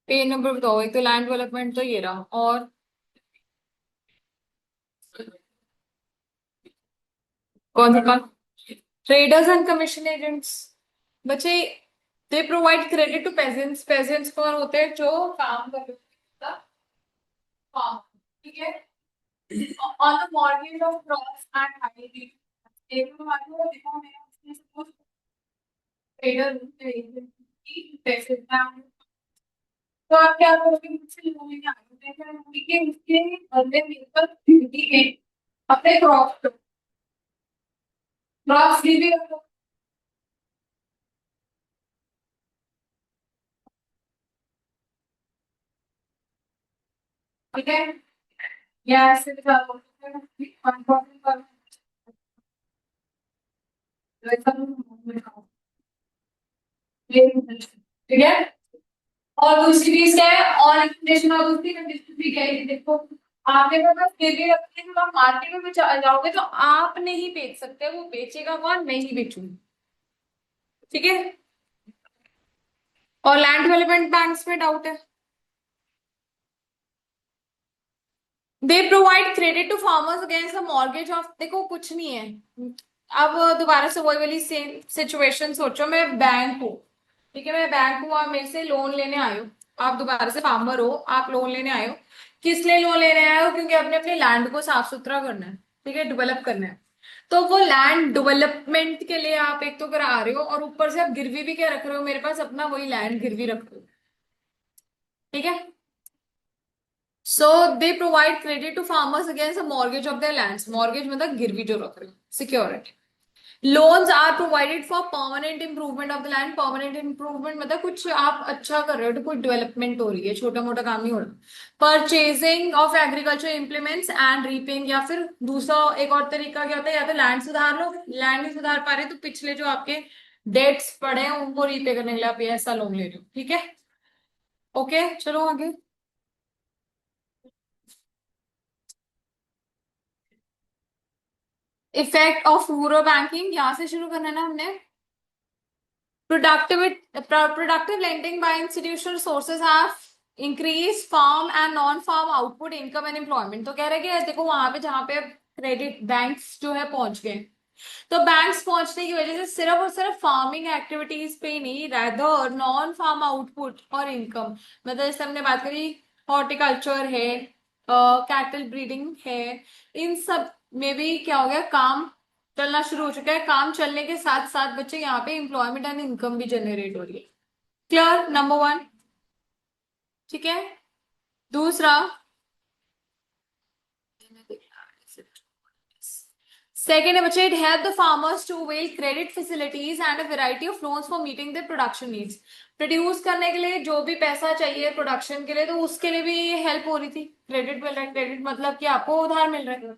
पे नंबर बताओ। एक तो लैंड डेवलपमेंट तो ये रहा, और कौन सा काम? Traders and commission agents. बच्चे, they provide credit to peasants. Peasants कौन होते हैं? जो काम कर रहे होते हैं। हाँ, ठीक है। On the mortgage of crops and highway, देखो मालूम है, देखो मैं उसमें से कुछ ट्रेडर पैसे हैं। तो आप क्या करोगे? मुझसे लोन लेने आए हो, ठीक है, उसके बदले मेरे पास ड्यूटी है अपने क्रॉप, क्रॉप भी रखो। ठीक है, या ऐसे दिखा दो। ठीक है। और दूसरी चीज क्या है? और एक्सप्लेनेशन और दूसरी कंडीशन भी क्या है, ये देखो। आपने पास गिरवी रखते हैं, जब आप मार्केट में जाओगे तो आप नहीं बेच सकते, वो बेचेगा कौन? मैं ही बेचूंगी। ठीक है। और लैंड डेवलपमेंट बैंक्स में डाउट है। They provide credit to farmers against the mortgage of, देखो कुछ नहीं है। अब दोबारा से वही वाली सेम सिचुएशन सोचो, मैं बैंक हूँ। ठीक है, मैं बैंक हूँ, आप मेरे से लोन लेने आए हो। आप दोबारा से फार्मर हो, आप लोन लेने आए हो। किस लिए लोन लेने आए हो? क्योंकि अपने अपने लैंड को साफ सुथरा करना है। ठीक है, डेवलप करना है। तो वो लैंड डेवलपमेंट के लिए आप एक तो करा रहे हो, और ऊपर से आप गिरवी भी क्या रख रहे हो मेरे पास? अपना वही लैंड गिरवी रख रहे हो। ठीक है। So they provide credit to farmers against mortgage of their lands. Mortgage मतलब गिरवी जो रख रहे हो, security. Loans are provided for permanent improvement of the land. Permanent improvement मतलब कुछ आप अच्छा कर रहे हो, तो कोई डेवलपमेंट हो रही है, छोटा मोटा काम नहीं हो रहा। Purchasing of agriculture implements and reaping, या फिर दूसरा एक और तरीका क्या होता है, या तो लैंड सुधार लो, लैंड नहीं सुधार पा रहे तो पिछले जो आपके डेट्स पड़े हैं उनको रीपे करने के लिए आप ये ऐसा लोन ले रहे हो। ठीक है। ओके, चलो आगे। इफेक्ट ऑफ रूरल बैंकिंग, यहां से शुरू करना है ना हमने। Productive lending by institutional sources have increased farm and non-farm output, income and employment। तो कह रहे हैं कि देखो वहां पे जहां पे क्रेडिट बैंक्स जो है पहुंच गए, तो बैंक्स पहुंचने की वजह से सिर्फ और सिर्फ फार्मिंग एक्टिविटीज पे ही नहीं, रैदर नॉन फार्म आउटपुट और इनकम, मतलब जैसे हमने बात करी, हॉर्टिकल्चर है, कैटल ब्रीडिंग है, इन सब में भी क्या हो गया, काम चलना शुरू हो चुका है। काम चलने के साथ साथ बच्चे यहाँ पे एम्प्लॉयमेंट एंड इनकम भी जनरेट हो रही है। Clear, number one. ठीक है। दूसरा, सेकेंड है बच्चे, it help the farmers to avail credit facilities and a variety of loans for meeting the production needs. Produce करने के लिए जो भी पैसा चाहिए प्रोडक्शन के लिए, तो उसके लिए भी हेल्प हो रही थी, क्रेडिट मिल रहा है। क्रेडिट मतलब कि आपको उधार मिल रहा है।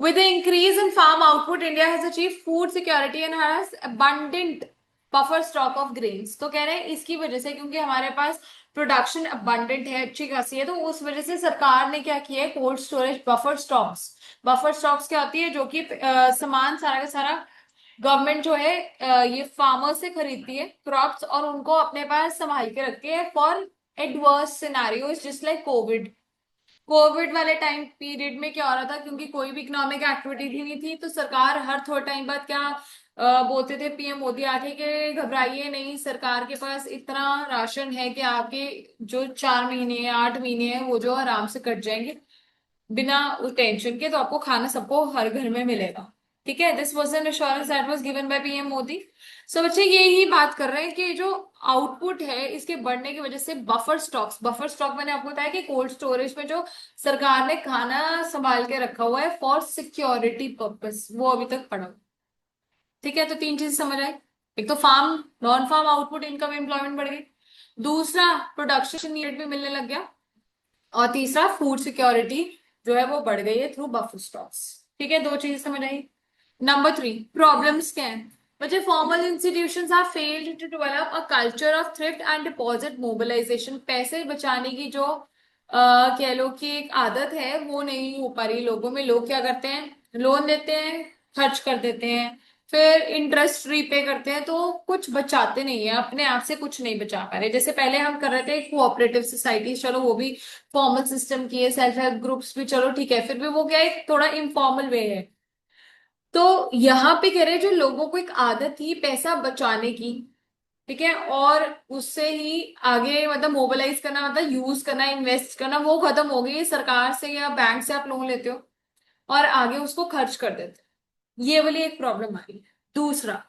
With the increase in farm output, India has achieved food security and has abundant buffer stock of grains। तो कह रहे हैं इसकी वजह से, क्योंकि हमारे पास प्रोडक्शन abundant है, अच्छी खासी है, तो उस वजह से सरकार ने क्या किया है, cold storage buffer stocks. Buffer stocks क्या होती है? जो कि सामान सारा का सारा गवर्नमेंट जो है ये फार्मर से खरीदती है क्रॉप्स, और उनको अपने पास संभाल के रखती है for adverse scenarios just like Covid. Covid वाले टाइम पीरियड में क्या हो रहा था, क्योंकि कोई भी इकोनॉमिक एक्टिविटी ही नहीं थी, तो सरकार हर थोड़े टाइम बाद क्या बोलते थे, पीएम मोदी आके कि घबराइए नहीं, सरकार के पास इतना राशन है कि आपके जो 4 महीने 8 महीने हैं वो जो आराम से कट जाएंगे बिना उस टेंशन के, तो आपको खाना सबको हर घर में मिलेगा। ठीक है, this was an assurance that was given by PM Modi. So बच्चे यही बात कर रहे हैं कि जो आउटपुट है इसके बढ़ने की वजह से बफर स्टॉक्स, बफर स्टॉक मैंने आपको बताया कि कोल्ड स्टोरेज में जो सरकार ने खाना संभाल के रखा हुआ है फॉर सिक्योरिटी पर्पस, वो अभी तक पड़ा हुआ है। ठीक है, तो तीन चीज समझ आए। एक तो farm non farm output, income, employment बढ़ गई। दूसरा, प्रोडक्शन नीड भी मिलने लग गया। और तीसरा, फूड सिक्योरिटी जो है वो बढ़ गई है थ्रू बफर स्टॉक्स। ठीक है, दो चीजें समझ आई। नंबर थ्री, प्रॉब्लम्स क्या है? बच्चे, formal institutions have failed to develop a culture of thrift and deposit mobilisation. पैसे बचाने की जो कह लो कि एक आदत है वो नहीं हो पा रही लोगों में। लोग क्या करते हैं, लोन लेते हैं, खर्च कर देते हैं, फिर इंटरेस्ट रीपे करते हैं, तो कुछ बचाते नहीं है, अपने आप से कुछ नहीं बचा पा रहे। जैसे पहले हम कर रहे थे कोऑपरेटिव सोसाइटी, चलो वो भी फॉर्मल सिस्टम की है, सेल्फ हेल्प ग्रुप्स भी चलो ठीक है, फिर भी वो क्या है, थोड़ा इनफॉर्मल वे है। तो यहाँ पे कह रहे हैं जो लोगों को एक आदत थी पैसा बचाने की, ठीक है, और उससे ही आगे मतलब मोबिलाइज करना, मतलब यूज करना, इन्वेस्ट करना, वो खत्म हो गई। सरकार से या बैंक से आप लोन लेते हो और आगे उसको खर्च कर देते हो, ये वाली एक प्रॉब्लम आ रही है। दूसरा,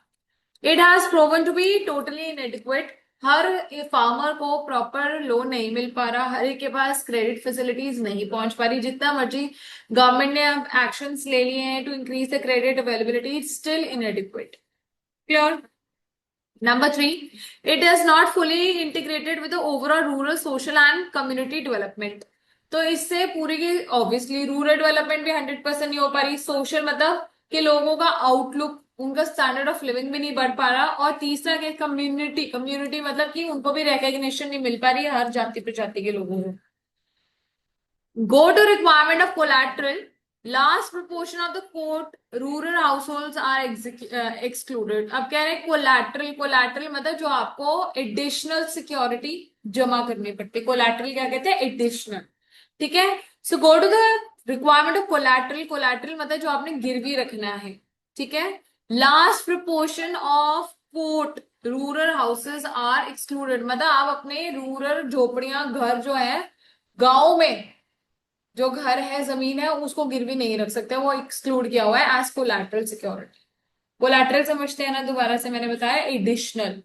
it has proven to be totally inadequate. हर फार्मर को प्रॉपर लोन नहीं मिल पा रहा, हर एक के पास क्रेडिट फैसिलिटीज नहीं पहुंच पा रही, जितना मर्जी गवर्नमेंट ने अब एक्शंस ले लिए हैं to increase the credit availability, still inadequate. Clear? Number three, it is not fully integrated with the overall rural, social and community development. तो इससे पूरी की ऑब्वियसली रूरल डेवलपमेंट भी 100% नहीं हो पा रही, सोशल मतलब कि लोगों का आउटलुक, उनका स्टैंडर्ड ऑफ लिविंग भी नहीं बढ़ पा रहा, और तीसरा कि कम्युनिटी, कम्युनिटी मतलब कि उनको भी रिकॉग्निशन नहीं मिल पा रही है हर जाति प्रजाति के लोगों को। Go to requirement of collateral. Large proportion of the quote rural households are excluded. अब कह रहे हैं कोलैटरल, कोलैटरल मतलब जो आपको एडिशनल सिक्योरिटी जमा करनी पड़ती है, कोलैटरल क्या कहते हैं, एडिशनल, ठीक है। So go to the requirement of collateral, collateral मतलब जो आपने गिरवी रखना है, ठीक है। Large proportion of coat rural houses are excluded, मतलब आप अपने रूरल झोपड़ियां घर जो है गांव में, जो घर है जमीन है उसको गिरवी नहीं रख सकते, वो एक्सक्लूड किया हुआ है एज कोलैटरल सिक्योरिटी। कोलैटरल समझते हैं ना, दोबारा से मैंने बताया एडिशनल,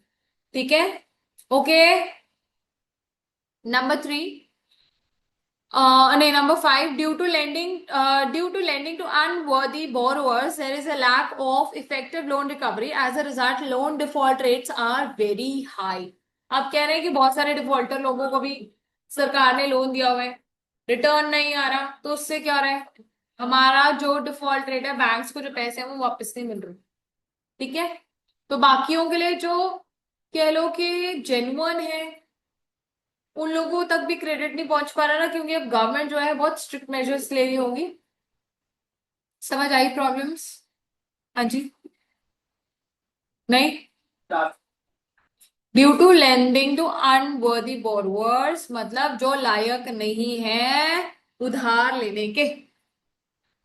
ठीक है। ओके, नंबर थ्री, नहीं number five, due to lending to unworthy borrowers there is a lack of effective loan recovery, as a result loan default rates are very high. आप कह रहे हैं कि बहुत सारे डिफॉल्टर लोगों को भी सरकार ने लोन दिया हुआ है, रिटर्न नहीं आ रहा, तो उससे क्या हो रहा है, हमारा जो डिफॉल्ट रेट है, बैंक्स को जो पैसे हैं वो वापस नहीं मिल रहे, ठीक है। तो बाकियों के लिए जो कह लो कि जेन्युइन है, उन लोगों तक भी क्रेडिट नहीं पहुंच पा रहा ना, क्योंकि अब गवर्नमेंट जो है बहुत स्ट्रिक्ट मेजर्स ले रही होगी। समझ आई प्रॉब्लम्स? हाँ जी? नहीं? Due to lending to unworthy borrowers मतलब जो लायक नहीं है उधार लेने के।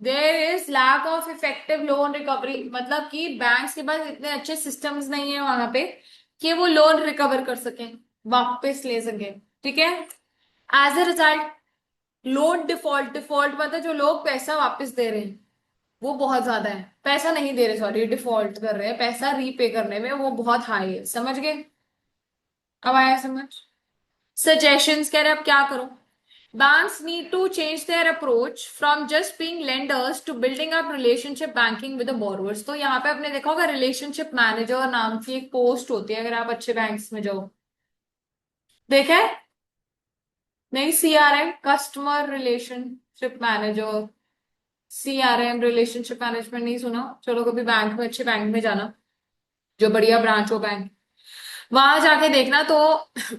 There is lack of effective loan recovery मतलब कि बैंक्स के पास इतने अच्छे सिस्टम्स नहीं है वहां पे कि वो लोन रिकवर कर सकें, वापस ले सकें, ठीक है। As a result loan default, default मतलब जो लोग पैसा वापस दे रहे हैं वो बहुत ज्यादा है, पैसा नहीं दे रहे, सॉरी डिफॉल्ट कर रहे हैं, पैसा रीपे करने में वो बहुत हाई है। समझ गए? अब आया समझ? सजेशंस कह रहे हैं अब क्या करो। Banks need to change their approach from just being lenders to building up relationship banking with the borrowers. तो यहाँ पे आपने देखा होगा रिलेशनशिप मैनेजर नाम की एक पोस्ट होती है, अगर आप अच्छे बैंक्स में जाओ, देखा है? नहीं, CRM, customer relationship manager, CRM relationship management नहीं सुना? चलो कभी बैंक में, अच्छे बैंक में जाना, जो बढ़िया ब्रांच हो बैंक, वहां जाके देखना तो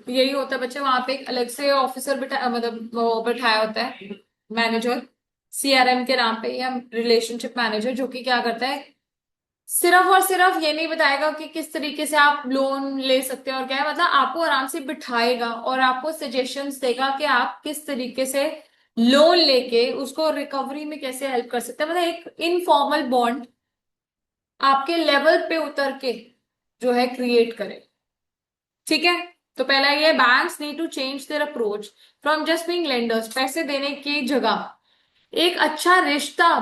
यही होता है बच्चे, वहां पे एक अलग से ऑफिसर बिठा, मतलब वो बिठाया होता है मैनेजर, सीआरएम के नाम पे, या रिलेशनशिप मैनेजर, जो कि क्या करता है, सिर्फ और सिर्फ ये नहीं बताएगा कि किस तरीके से आप लोन ले सकते हैं और क्या है, मतलब आपको आराम से बिठाएगा और आपको सजेशंस देगा कि आप किस तरीके से लोन लेके उसको रिकवरी में कैसे हेल्प कर सकते हैं, मतलब एक इनफॉर्मल बॉन्ड आपके लेवल पे उतर के जो है क्रिएट करे, ठीक है। तो पहला ये, banks need to change their approach from just being lenders, पैसे देने की जगह एक अच्छा रिश्ता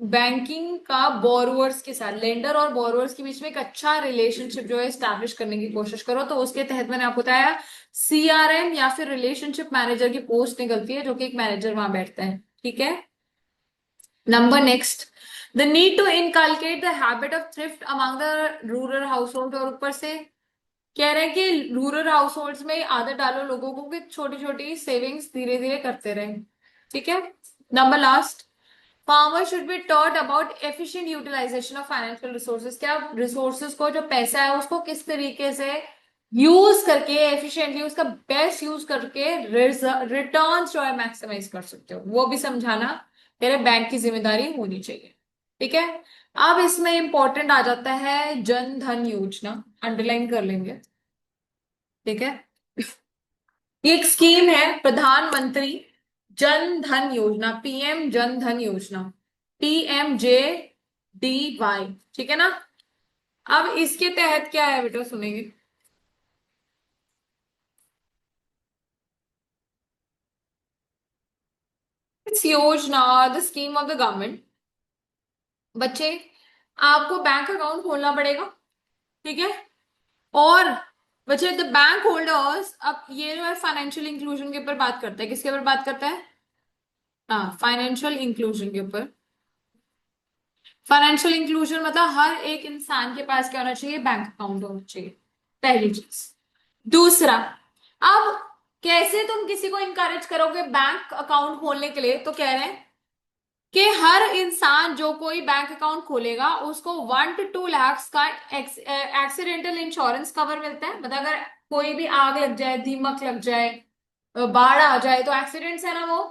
बैंकिंग का बोरोवर्स के साथ, लेंडर और बोरोवर्स के बीच में एक अच्छा रिलेशनशिप जो है स्टैब्लिश करने की कोशिश करो। तो उसके तहत मैंने आपको बताया सीआरएम या फिर रिलेशनशिप मैनेजर की पोस्ट निकलती है, जो कि एक मैनेजर वहां बैठता है, ठीक है। Number next, the need to inculcate the habit of thrift among the rural household, और ऊपर से कह रहे हैं कि रूरल हाउस होल्ड में आदत डालो लोगों को कि छोटी छोटी सेविंग्स धीरे धीरे करते रहें, ठीक है। Number last, farmer should be taught about efficient utilisation of financial resources, क्या रिसोर्सेज को, जो पैसा है उसको किस तरीके से यूज करके एफिशिएंटली, उसका बेस्ट यूज करके रिटर्न जो है मैक्सिमाइज कर सकते हो, वो भी समझाना तेरे बैंक की जिम्मेदारी होनी चाहिए, ठीक है। अब इसमें इंपॉर्टेंट आ जाता है जन धन योजना, अंडरलाइन कर लेंगे। ठीक है, ये एक स्कीम है प्रधानमंत्री जन धन योजना, पीएम जन धन योजना, PMJDY। ठीक है ना। अब इसके तहत क्या है बेटा, सुनेंगे। इस योजना, the scheme of the government, बच्चे आपको बैंक अकाउंट खोलना पड़ेगा। ठीक है। और बच्चे द बैंक होल्डर्स, अब ये जो है फाइनेंशियल इंक्लूजन के ऊपर बात करता है, किसके ऊपर बात करता है? हाँ, फाइनेंशियल इंक्लूजन के ऊपर। फाइनेंशियल इंक्लूजन मतलब हर एक इंसान के पास क्या होना चाहिए? बैंक अकाउंट होना चाहिए, पहली चीज। दूसरा, अब कैसे तुम किसी को इंकरेज करोगे बैंक अकाउंट खोलने के लिए? तो कह रहे हैं कि हर इंसान जो कोई बैंक अकाउंट खोलेगा उसको 1 to 2 lakhs का एक्सीडेंटल इंश्योरेंस कवर मिलता है। मतलब अगर कोई भी आग लग जाए, दीमक लग जाए, बाढ़ आ जाए, तो एक्सीडेंट्स है ना वो,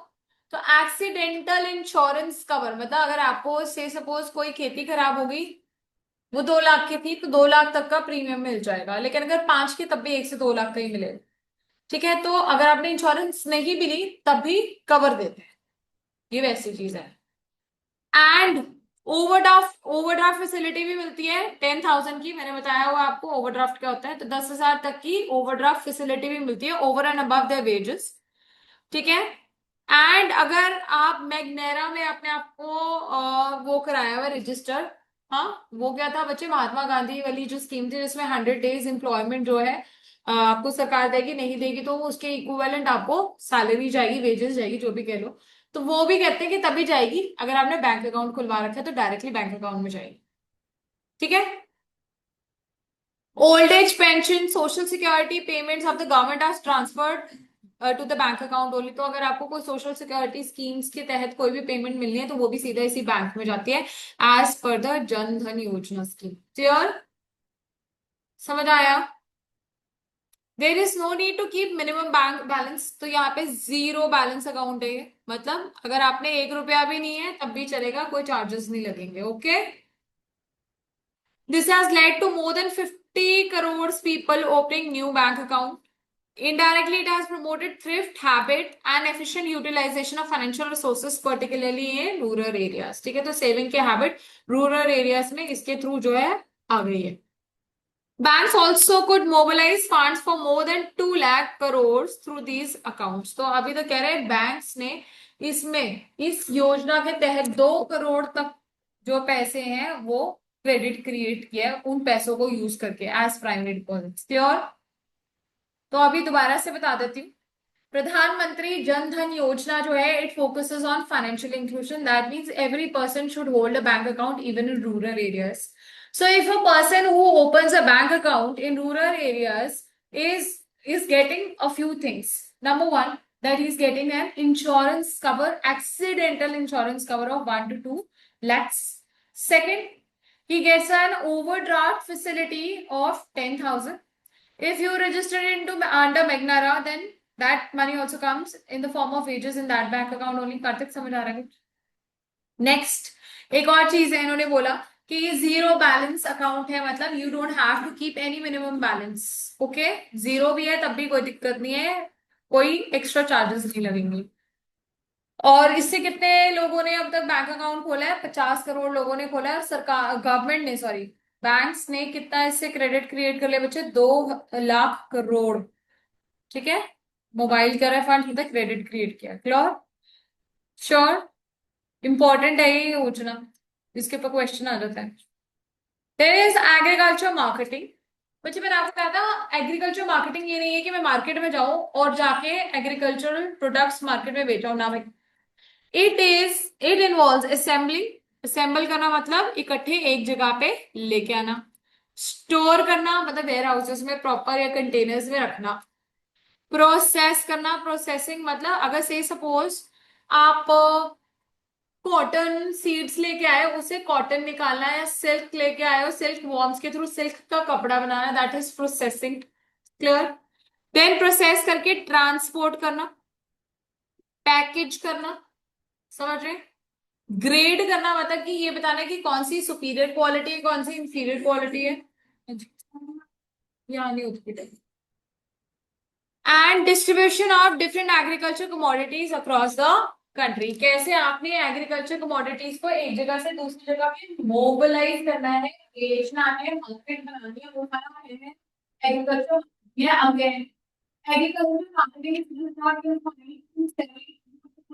तो एक्सीडेंटल इंश्योरेंस कवर मतलब अगर आपको से सपोज कोई खेती खराब होगी, वो 2 लाख की थी तो 2 लाख तक का प्रीमियम मिल जाएगा, लेकिन अगर 5 की तब भी 1 से 2 लाख का ही मिलेगा। ठीक है, तो अगर आपने इंश्योरेंस नहीं भी ली तब भी कवर देते हैं, ये वैसी चीज है। एंड ओवरड्राफ्ट फैसिलिटी भी मिलती है 10,000 की, मैंने बताया हुआ आपको ओवरड्राफ्ट क्या होता है, तो 10,000 तक की ओवरड्राफ्ट फैसिलिटी भी मिलती है over and above their wages. ठीक है। एंड अगर आप मैग्नेरा में अपने आप को वो कराया हुआ रजिस्टर, हाँ वो क्या था बच्चे, महात्मा गांधी वाली जो स्कीम थी जिसमें 100 days एम्प्लॉयमेंट जो है आपको सरकार देगी, नहीं देगी तो उसके इक्विवेलेंट आपको सैलरी जाएगी, वेजेस जाएगी, जो भी कह लो। तो वो भी कहते हैं कि तभी जाएगी अगर आपने बैंक अकाउंट खुलवा रखा है, तो डायरेक्टली बैंक अकाउंट में जाएगी। ठीक है। Old age pension, social security payments of the government are transferred to the bank account only. तो अगर आपको कोई सोशल सिक्योरिटी स्कीम्स के तहत कोई भी पेमेंट मिलनी है तो वो भी सीधा इसी बैंक में जाती है, as per the Jan Dhan योजना स्कीम। क्लियर? समझ आया? There is no need to keep minimum bank balance, तो यहाँ पे जीरो बैलेंस अकाउंट है ये। मतलब अगर आपने 1 रुपया भी नहीं है तब भी चलेगा, कोई चार्जेस नहीं लगेंगे। Okay. This has led to more than 50 crores people opening new bank account. Indirectly, it has promoted thrift habit and efficient utilization of financial resources, particularly in rural areas. ठीक है, तो सेविंग के habit rural areas में इसके through जो है आ गई है। Banks also could mobilize funds for more than 2 lakh crores through these accounts. तो अभी तो कह रहे हैं बैंक्स ने इसमें इस योजना के तहत 2 करोड़ तक जो पैसे हैं वो क्रेडिट क्रिएट किया है उन पैसों को यूज करके एज प्राइमरी डिपॉजिट। क्लियर? तो अभी दोबारा से बता देती हूँ। प्रधानमंत्री जन धन योजना जो है it focuses on financial inclusion, that means every person should hold a bank account even in rural areas. So if a person who opens a bank account in rural areas is getting a few things. Number one, that he's getting an insurance cover, accidental insurance cover of 1 to 2 lakhs. Second, he gets an overdraft facility of 10,000. If you register into under Magnara, then that money also comes in the form of wages in that bank account only. Kartik समझ आ रहा है? Next, एक और चीज है, इन्होंने बोला कि ये जीरो बैलेंस अकाउंट है, मतलब you don't have to keep any minimum balance. Okay, zero भी है तब भी कोई दिक्कत नहीं है, कोई एक्स्ट्रा चार्जेस नहीं लगेंगे। और इससे कितने लोगों ने अब तक बैंक अकाउंट खोला है? 50 करोड़ लोगों ने खोला है, और सरकार गवर्नमेंट ने सॉरी बैंक्स ने कितना इससे क्रेडिट क्रिएट कर लिया बच्चे? 2 लाख करोड़। ठीक है, मोबाइल का फंड मतलब क्रेडिट क्रिएट किया। क्लियर? श्योर? इंपॉर्टेंट है ये योजना, इसके ऊपर क्वेश्चन आ जाता है। There is agriculture marketing. बच्चे मैंने आपको कहा था एग्रीकल्चर मार्केटिंग ये नहीं है कि मैं मार्केट में जाऊं और जाके एग्रीकल्चरल प्रोडक्ट्स मार्केट में बेचाऊं ना भाई। इट इन्वॉल्व्स असेंबलिंग, असेंबल करना मतलब इकट्ठे एक जगह पे लेके आना, स्टोर करना मतलब वेयर हाउसेस में प्रॉपर या कंटेनर्स में रखना, प्रोसेस करना, प्रोसेसिंग मतलब अगर से सपोज आप कॉटन सीड्स लेके आए हो, उसे कॉटन निकालना है, या सिल्क लेके आए हो, सिल्क वॉर्म्स के थ्रू सिल्क का कपड़ा बनाना, that is processing. Clear? Then process करके ट्रांसपोर्ट करना, पैकेज करना, समझ रहे? ग्रेड करना मतलब कि ये बताना कि कौन सी सुपीरियर क्वालिटी है, कौन सी इंफीरियर क्वालिटी है, या नहीं होती। And distribution of different agriculture commodities across the country, कैसे आपने एग्रीकल्चर कमोडिटीज को एक जगह से दूसरी जगह पे मोबिलाइज करना है, बेचना है, मार्केट बनानी है, वो सारा है एग्रीकल्चर। ये again agriculture marketing is not your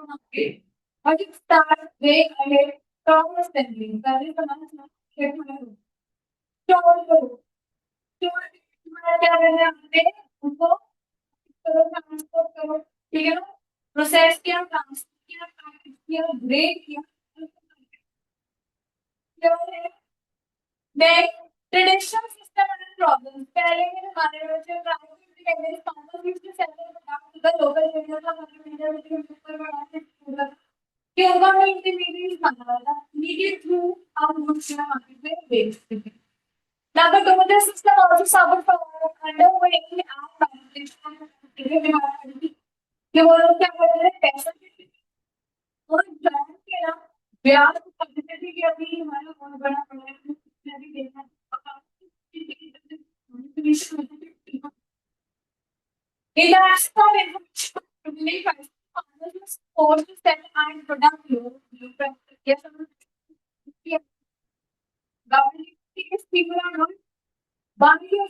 market, but it start way ahead from selling पहले समझना खेत में स्टोर करो, स्टोर क्या करना है आपने उनको करो, ट्रांसपोर्ट करो, ठीक है ना, प्रोसेस किया, ट्रांसफर किया, पैकेज किया, ग्रेड किया, then traditional system and problems, पहले के जमाने में जो private candidate farmer used to sell their product to the local area का मीडिया में ऊपर बढ़ाते थे कि उनका कोई इंटरमीडिएट बना था, मीडिया थ्रू हम दूसरे मार्केट में बेचते थे। Number two, the system also suffered from underweight and malnutrition. कि वो लोग क्या कर रहे हैं, पैसा और जान के ना ब्याज पद्धति थी कि अभी हमारा बहुत बड़ा प्रोजेक्ट है, भी देखना in the aspect of information really farmers are supposed to sell and product low yes government people are not buying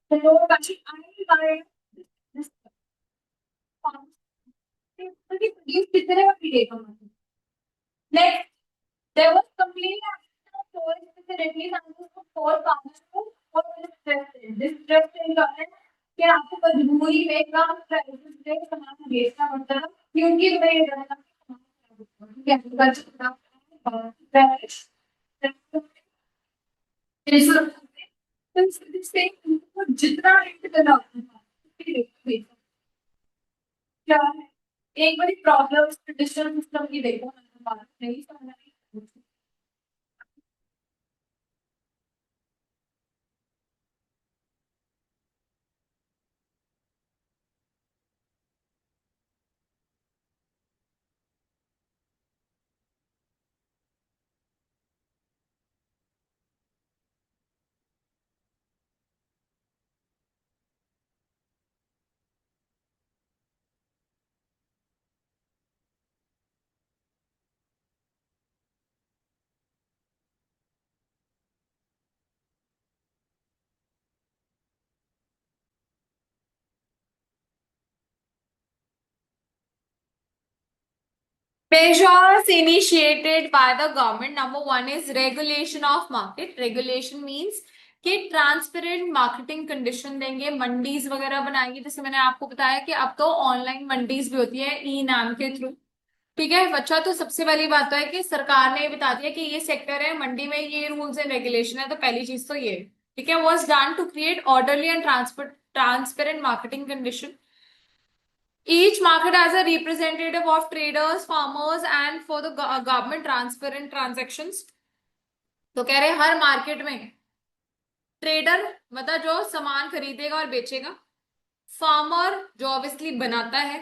the low country and buying this farm produce कितने का मिलेगा मतलब next there was complete absence of storage facilities and for farmers to for distress in government कि आपको मजबूरी में कम prices पे सामान बेचना पड़ता है क्योंकि मैं ये जानना ठीक है एग्रीकल्चर तो इससे उनको जितना रेट देना होता है रेट बेचना क्या है, एक बड़ी प्रॉब्लम ट्रेडिशनल सिस्टम की देखो मैं बात नहीं समझ रही। Measures initiated by the government. Number one is regulation of market. Regulation means कि ट्रांसपेरेंट मार्केटिंग कंडीशन देंगे, मंडीज वगैरह बनाएंगे, जैसे मैंने आपको बताया कि अब तो ऑनलाइन मंडीज भी होती है ई नाम के थ्रू। ठीक है बच्चा, तो सबसे पहली बात तो है कि सरकार ने ये बता दिया कि ये सेक्टर है, मंडी में ये रूल्स एंड रेगुलेशन है, तो पहली चीज तो ये ठीक है was done to create orderly and transparent marketing condition. Each market has a representative of traders, farmers, and for the government transparent transactions. तो कह रहे हैं हर मार्केट में ट्रेडर मतलब जो सामान खरीदेगा और बेचेगा, फार्मर जो ऑब्वियसली बनाता है,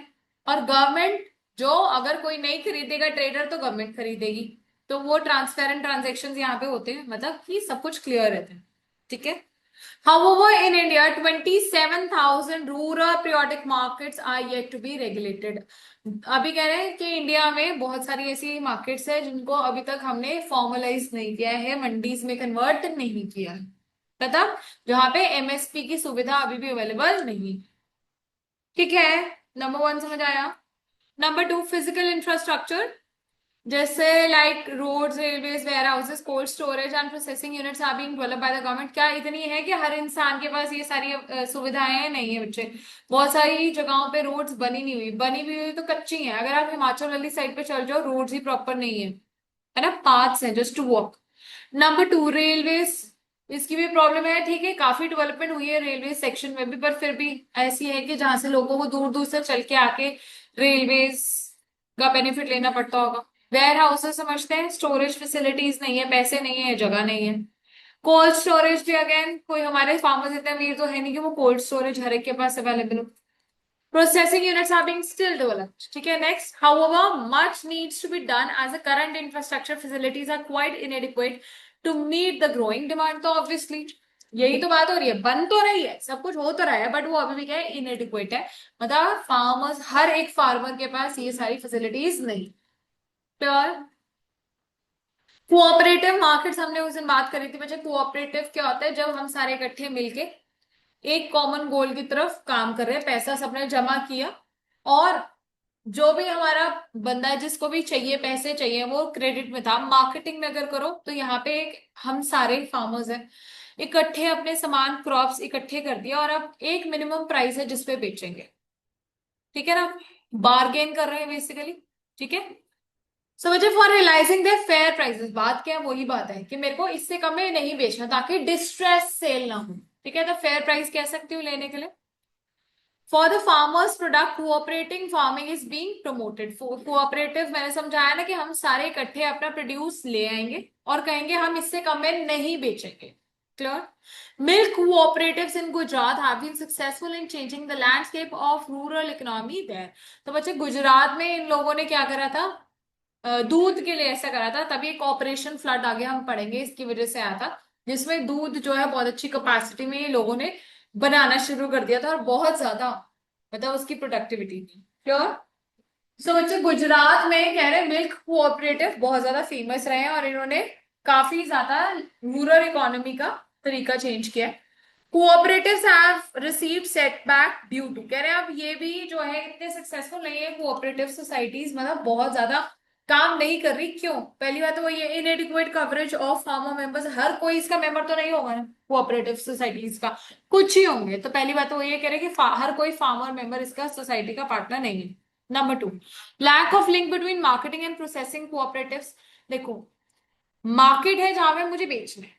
और गवर्नमेंट जो अगर कोई नहीं खरीदेगा ट्रेडर तो गवर्नमेंट खरीदेगी। तो वो ट्रांसपेरेंट ट्रांजेक्शन यहाँ पे होते हैं, मतलब कि सब कुछ क्लियर रहता है। ठीक है। However, in India, 27,000 rural periodic markets are yet to be regulated. अभी कह रहे हैं कि इंडिया में बहुत सारी ऐसी मार्केट्स है जिनको अभी तक हमने फॉर्मलाइज नहीं किया है, मंडीज में कन्वर्ट नहीं किया है, मतलब जहां पे एमएसपी की सुविधा अभी भी अवेलेबल नहीं। ठीक है, नंबर वन समझ आया। नंबर टू, फिजिकल इंफ्रास्ट्रक्चर, जैसे like roads, railways, warehouses, cold storage and processing units are being developed by the government. क्या इतनी है कि हर इंसान के पास ये सारी सुविधाएं नहीं है बच्चे, बहुत सारी जगहों पे रोड्स बनी नहीं हुई, बनी भी हुई तो कच्ची हैं। अगर आप हिमाचल वाली साइड पे चल जाओ रोड्स ही प्रॉपर नहीं है ना, पाथ्स हैं just to walk. Number two, railways, इसकी भी प्रॉब्लम है। ठीक है, काफी डेवलपमेंट हुई है रेलवे सेक्शन में भी, पर फिर भी ऐसी है कि जहां से लोगों को दूर दूर से चल के आके रेलवेज का बेनिफिट लेना पड़ता होगा। वेयर हाउसेस समझते हैं, स्टोरेज फैसिलिटीज नहीं है, पैसे नहीं है, जगह नहीं है। कोल्ड स्टोरेज भी अगेन कोई हमारे फार्मर्स इतने अमीर तो है नहीं कि वो कोल्ड स्टोरेज हर एक के पास अवेलेबल हो। Processing units are being still developed. ठीक है, next. However, much needs to be done as the current infrastructure facilities are quite inadequate to meet the growing demand. तो obviously यही तो बात हो रही है, बन तो रही है, सब कुछ हो तो रहा है, बट वो अभी भी क्या है, इनएडिक्वेट है. मतलब फार्मर्स, हर एक फार्मर के पास ये सारी फैसिलिटीज नहीं. क्लियर. कोऑपरेटिव मार्केट्स हमने उस दिन बात करी थी बच्चे. कोऑपरेटिव क्या होता है, जब हम सारे इकट्ठे मिलके एक कॉमन गोल की तरफ काम कर रहे हैं, पैसा सबने जमा किया, और जो भी हमारा बंदा है जिसको भी चाहिए, पैसे चाहिए, वो क्रेडिट में था. मार्केटिंग में अगर करो तो यहाँ पे एक हम सारे फार्मर्स हैं, इकट्ठे अपने सामान क्रॉप्स इकट्ठे कर दिया, और अब एक मिनिमम प्राइस है जिसपे बेचेंगे. ठीक है ना, बार्गेन कर रहे हैं बेसिकली. ठीक है. सो मुझे for realising the fair prices, बात क्या है, वही बात है कि मेरे को इससे कम में नहीं बेचना ताकि डिस्ट्रेस सेल ना हो. ठीक है, तो फेयर प्राइस कह सकती हूँ लेने के लिए. For the farmers product cooperating farming is being promoted. Cooperative मैंने समझाया ना कि हम सारे इकट्ठे अपना प्रोड्यूस ले आएंगे और कहेंगे हम इससे कम में नहीं बेचेंगे. Clear. Milk cooperatives in Gujarat have been successful in changing the landscape of rural economy there. तो बच्चे गुजरात में इन लोगों ने क्या करा था, दूध के लिए ऐसा करा था, तभी एक ऑपरेशन फ्लड आगे हम पढ़ेंगे, इसकी वजह से आया था, जिसमें दूध जो है बहुत अच्छी कैपेसिटी में ये लोगों ने बनाना शुरू कर दिया था, और बहुत ज्यादा मतलब उसकी प्रोडक्टिविटी थी. श्योर. सो बच्चे गुजरात में कह रहे मिल्क कोऑपरेटिव बहुत ज्यादा फेमस रहे हैं, और इन्होंने काफी ज्यादा रूरल इकोनॉमी का तरीका चेंज किया है. Cooperatives have received setback due to, कह रहे हैं अब ये भी जो है इतने सक्सेसफुल नहीं है कोऑपरेटिव सोसाइटीज, मतलब बहुत ज्यादा काम नहीं कर रही. क्यों? पहली बात तो वो ये inadequate coverage of farmer members. हर कोई इसका मेंबर तो नहीं होगा ना कोऑपरेटिव सोसाइटीज का, कुछ ही होंगे. तो पहली बात तो वो ये कह रहे हैं कि हर कोई फार्मर मेंबर इसका सोसाइटी का पार्टनर नहीं है. Number two, lack of link between marketing and processing cooperatives. देखो, मार्केट है जहां पे मुझे बेचना है,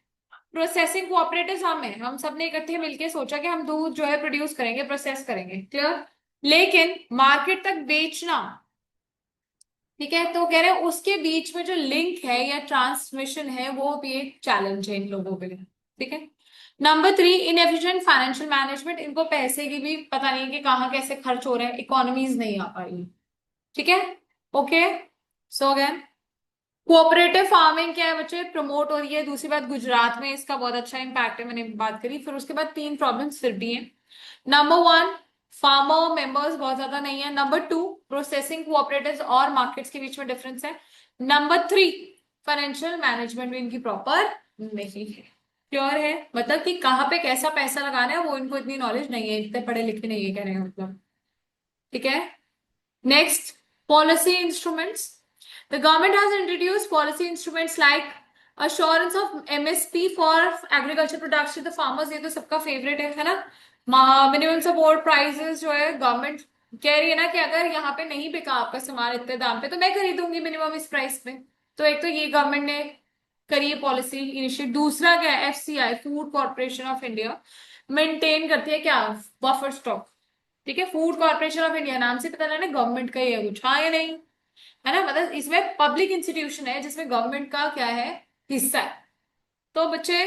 प्रोसेसिंग कोऑपरेटिव्स हम सबने इकट्ठे मिलके सोचा कि हम दूध जो है प्रोड्यूस करेंगे, प्रोसेस करेंगे. क्लियर. लेकिन मार्केट तक बेचना, ठीक है, तो कह रहे हैं उसके बीच में जो लिंक है या ट्रांसमिशन है वो भी एक चैलेंज है इन लोगों के लिए. ठीक है. Number three, inefficient financial management. इनको पैसे की भी पता नहीं कि कहाँ कैसे खर्च हो रहे हैं, इकोनॉमीज नहीं आ पा रही. ठीक है. Okay. So again, cooperative farming क्या है बच्चे, प्रमोट हो रही है. दूसरी बात, गुजरात में इसका बहुत अच्छा इम्पैक्ट है, मैंने बात करी. फिर उसके बाद तीन प्रॉब्लम्स फिर भी हैं. नंबर वन, फार्मर मेंबर्स बहुत ज्यादा नहीं है. नंबर टू, प्रोसेसिंग कोऑपरेटिव्स और मार्केट्स के बीच में डिफरेंस है. नंबर थ्री, फाइनेंशियल मैनेजमेंट भी इनकी प्रॉपर नहीं है. क्लियर है, मतलब कि कहाँ पे कैसा पैसा लगाना है वो इनको इतनी नॉलेज नहीं है, इतने पढ़े लिखे नहीं है कह रहे हैं मतलब. ठीक है. Next, policy instruments. The government has introduced policy instruments like assurance of MSP for agriculture products to the farmers. ये तो सबका फेवरेट है ना. मिनिमम सपोर्ट प्राइसेस जो है गवर्नमेंट कह रही है ना कि अगर यहाँ पे नहीं बिका आपका सामान इतने दाम पे तो मैं खरीदूंगी मिनिमम इस प्राइस पे. तो एक तो ये गवर्नमेंट ने करी है पॉलिसी इनिशिएट. दूसरा क्या है, FCI food corporation of India maintain करती है क्या, बफर स्टॉक. ठीक है, फूड कॉर्पोरेशन ऑफ इंडिया नाम से पता लगा ना गवर्नमेंट का ही है कुछ, हाँ या नहीं, है ना. मतलब इसमें पब्लिक इंस्टीट्यूशन है जिसमें गवर्नमेंट का क्या है, हिस्सा है. तो बच्चे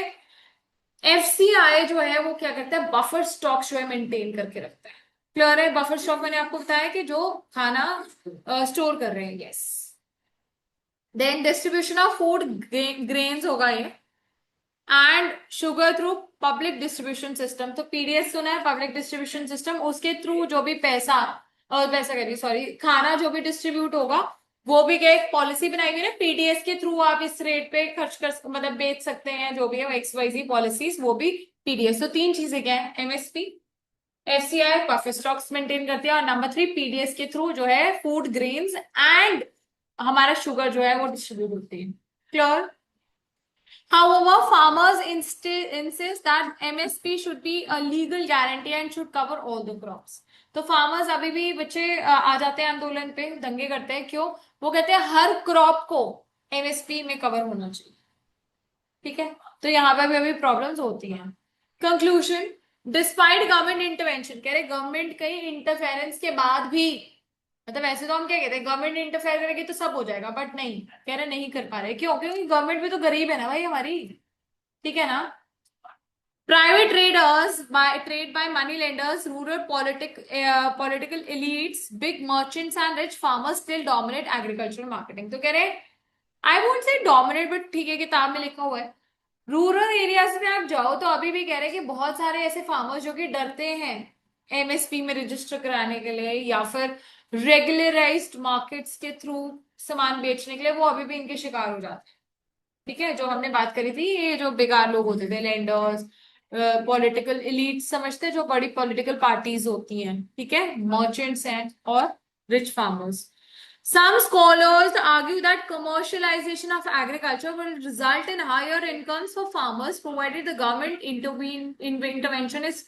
FCI जो है वो क्या करता है, बफर स्टॉक जो है मेंटेन करके रखता है. क्लियर है. बफर स्टॉक मैंने आपको बताया कि जो खाना स्टोर कर रहे हैं. Yes. Then distribution of food grains होगा ये, and sugar through public distribution system. तो PDS सुना है, पब्लिक डिस्ट्रीब्यूशन सिस्टम. उसके थ्रू जो भी पैसा, और पैसा कह रही सॉरी, खाना जो भी डिस्ट्रीब्यूट होगा वो भी क्या एक पॉलिसी बनाई हुई है ना, PDS के थ्रू आप इस रेट पे खर्च कर मतलब बेच सकते हैं, जो भी है XYZ पॉलिसीज, वो भी PDS. तो तीन चीजें क्या है, MSP, FCI buffer stocks maintain करती है, और नंबर थ्री PDS के थ्रू जो है फूड ग्रेन्स एंड हमारा शुगर जो है वो डिस्ट्रीब्यूट होती है. Clear. However, farmers insist that MSP should be a legal guarantee and should cover all the crops. तो फार्मर्स अभी भी बच्चे आ जाते हैं आंदोलन पे, दंगे करते हैं. क्यों? वो कहते हैं हर क्रॉप को MSP में कवर होना चाहिए. ठीक है. तो यहाँ पे भी अभी प्रॉब्लम्स होती हैं. कंक्लूजन, डिस्पाइट गवर्नमेंट इंटरवेंशन, कह रहे गवर्नमेंट कई इंटरफेरेंस के बाद भी, मतलब ऐसे तो हम क्या कहते हैं गवर्नमेंट इंटरफेयर करेगी तो सब हो जाएगा, बट नहीं, कह रहे नहीं कर पा रहे. क्यों? क्योंकि गवर्नमेंट भी तो गरीब है ना भाई हमारी. ठीक है ना. Private trade trade by money lenders, rural political elites, big merchants and rich farmers still dominate agricultural marketing. तो कह रहे I won't say dominate, but ठीक है, किताब में लिखा हुआ है। रूरल एरियाज में आप जाओ तो अभी भी कह रहे हैं कि बहुत सारे ऐसे फार्मर्स जो कि डरते हैं एमएसपी में रजिस्टर कराने के लिए या फिर रेगुलराइज्ड मार्केट्स के थ्रू सामान बेचने के लिए, वो अभी भी इनके शिकार हो जाते हैं। ठीक है, जो हमने बात करी थी, ये जो बेकार लोग होते थे, लेंडर्स, पॉलिटिकल एलिट समझते हैं, जो बड़ी पॉलिटिकल पार्टीज होती हैं, ठीक है, मर्चेंट्स हैं और rich farmers. Some scholars argue that commercialization of agriculture will result in higher incomes for farmers provided the government intervention is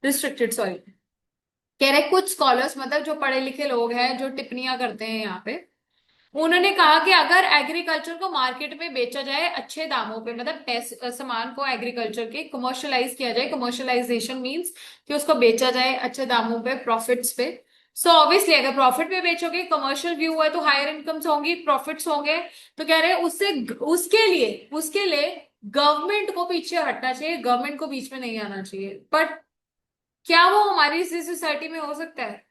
restricted. Sorry, कह रहे कुछ स्कॉलर्स, मतलब जो पढ़े लिखे लोग हैं जो टिप्पणियां करते हैं यहाँ पे, उन्होंने कहा कि अगर एग्रीकल्चर को मार्केट में बेचा जाए अच्छे दामों पे, मतलब सामान को एग्रीकल्चर के कमर्शियलाइज किया जाए, कमर्शियलाइजेशन मींस कि उसको बेचा जाए अच्छे दामों पे, प्रॉफिट्स पे। सो ऑब्वियसली अगर प्रॉफिट पे बेचोगे, कमर्शियल व्यू है तो हायर इनकम्स होंगी, प्रॉफिट्स होंगे। तो कह रहे हैं उससे उसके लिए गवर्नमेंट को पीछे हटना चाहिए, गवर्नमेंट को बीच में नहीं आना चाहिए। बट क्या वो हमारी इसी सोसाइटी में हो सकता है?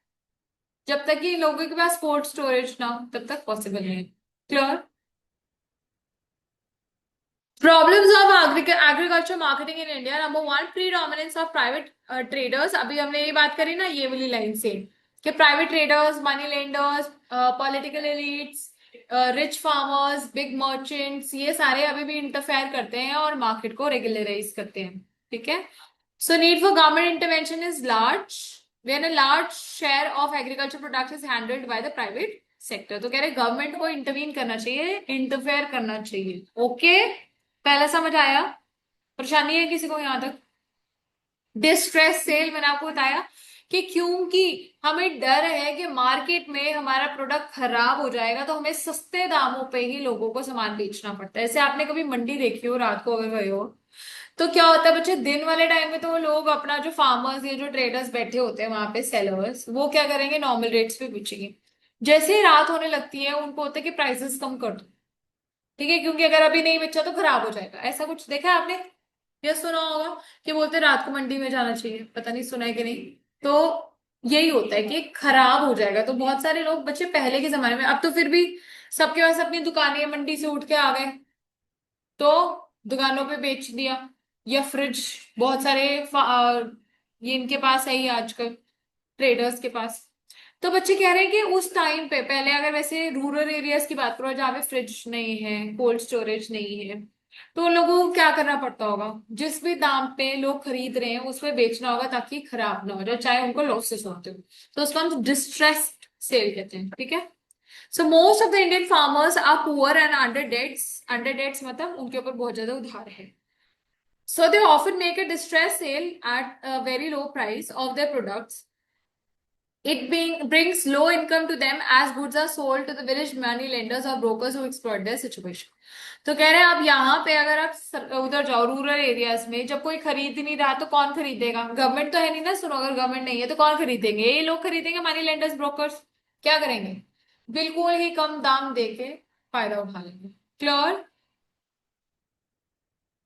जब तक कि लोगों के पास कोल्ड स्टोरेज ना हो तब तक पॉसिबल नहीं है। Clear? Problems of agriculture marketing in India, number one, predominance of private traders. अभी हमने ये बात करी ना ये वाली लाइन से, कि private traders, money lenders, political elites, rich farmers, big merchants, ये सारे अभी भी इंटरफेयर करते हैं और मार्केट को रेगुलराइज करते हैं। ठीक है, so need for government intervention is large when a large share of agriculture product is handled by the private sector। तो कह रहे गवर्नमेंट को इंटरवीन करना चाहिए, इंटरफेयर करना चाहिए। ओके, पहला समझ आया? परेशानी है किसी को यहां तक? डिस्ट्रेस सेल मैंने आपको बताया कि क्योंकि हमें डर है कि मार्केट में हमारा प्रोडक्ट खराब हो जाएगा, तो हमें सस्ते दामों पे ही लोगों को सामान बेचना पड़ता है। जैसे आपने कभी मंडी देखी हो रात को अगर गए हो, तो क्या होता है बच्चे, दिन वाले टाइम में तो वो लोग अपना जो फार्मर्स, ये जो ट्रेडर्स बैठे होते हैं वहां पे, सेलर्स, वो क्या करेंगे, नॉर्मल रेट्स पे बेचेंगे। जैसे ही रात होने लगती है उनको होता है कि प्राइसेस कम कर दो, ठीक है, क्योंकि अगर अभी नहीं बेचा तो खराब हो जाएगा। ऐसा कुछ देखा है आपने या सुना होगा कि बोलते हैं रात को मंडी में जाना चाहिए, पता नहीं सुना है कि नहीं। तो यही होता है कि खराब हो जाएगा। तो बहुत सारे लोग बच्चे पहले के जमाने में, अब तो फिर भी सबके पास अपनी दुकानें, मंडी से उठ के आ गए तो दुकानों पे बेच दिया, या फ्रिज, बहुत सारे ये इनके पास है ही आजकल, ट्रेडर्स के पास। तो बच्चे कह रहे हैं कि उस टाइम पे, पहले अगर वैसे रूरल एरियाज की बात करो जहाँ पे फ्रिज नहीं है, कोल्ड स्टोरेज नहीं है, तो उन लोगों को क्या करना पड़ता होगा, जिस भी दाम पे लोग खरीद रहे हैं उस पे बेचना होगा ताकि खराब ना हो जाए, चाहे उनको लॉसेस होते हो। तो उसको हम डिस्ट्रेस्ड सेल कहते हैं। ठीक है, so most of the Indian farmers are poor and under debts. Under debts मतलब उनके ऊपर बहुत ज्यादा उधार है। So they often make a distress sale at a very low price of their products. Brings low income to them as goods are sold to the village money lenders or brokers who exploit their situation. तो कह रहे हैं अब यहाँ पे अगर आप उधर जाओ रूरल एरियाज में, जब कोई खरीद ही नहीं रहा तो कौन खरीदेगा? गवर्नमेंट तो है नहीं ना, सुनो, अगर गवर्नमेंट नहीं है तो कौन खरीदेंगे? ये लोग खरीदेंगे, मनी लेंडर्स, ब्रोकर्स। क्या करेंगे? बिल्कुल ही कम दाम देके फायदा उठा लेंगे। Clear?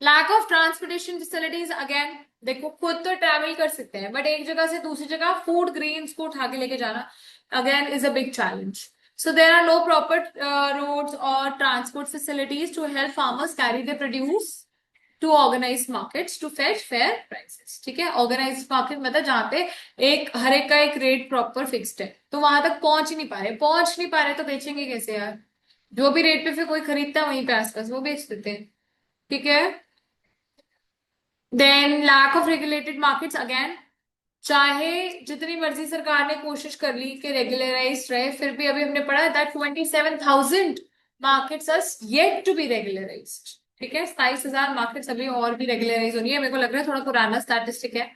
Lack of transportation facilities, again देखो खुद तो ट्रैवल कर सकते हैं, बट एक जगह से दूसरी जगह फूड ग्रेन्स को उठा के लेके जाना again is a big challenge. So there are no proper roads और transport facilities to help farmers carry the produce to organise markets to fetch fair prices. ठीक है, ऑर्गेनाइज मार्केट मतलब जहां पे एक हर एक का एक रेट प्रॉपर फिक्स्ड है, तो वहां तक पहुंच नहीं पा रहे तो बेचेंगे कैसे यार? जो भी रेट पे फिर कोई खरीदता है वहीं पे आसपास वो बेच देते हैं। ठीक है, then lack of regulated markets, again चाहे जितनी मर्जी सरकार ने कोशिश कर ली कि रेगुलराइज रहे, फिर भी अभी हमने पढ़ा that 27,000 markets are yet to be regularised. ठीक है, 27,000 मार्केट्स अभी और भी रेगुलराइज होनी है। मेरे को लग रहा है थोड़ा पुराना स्टैटिस्टिक है,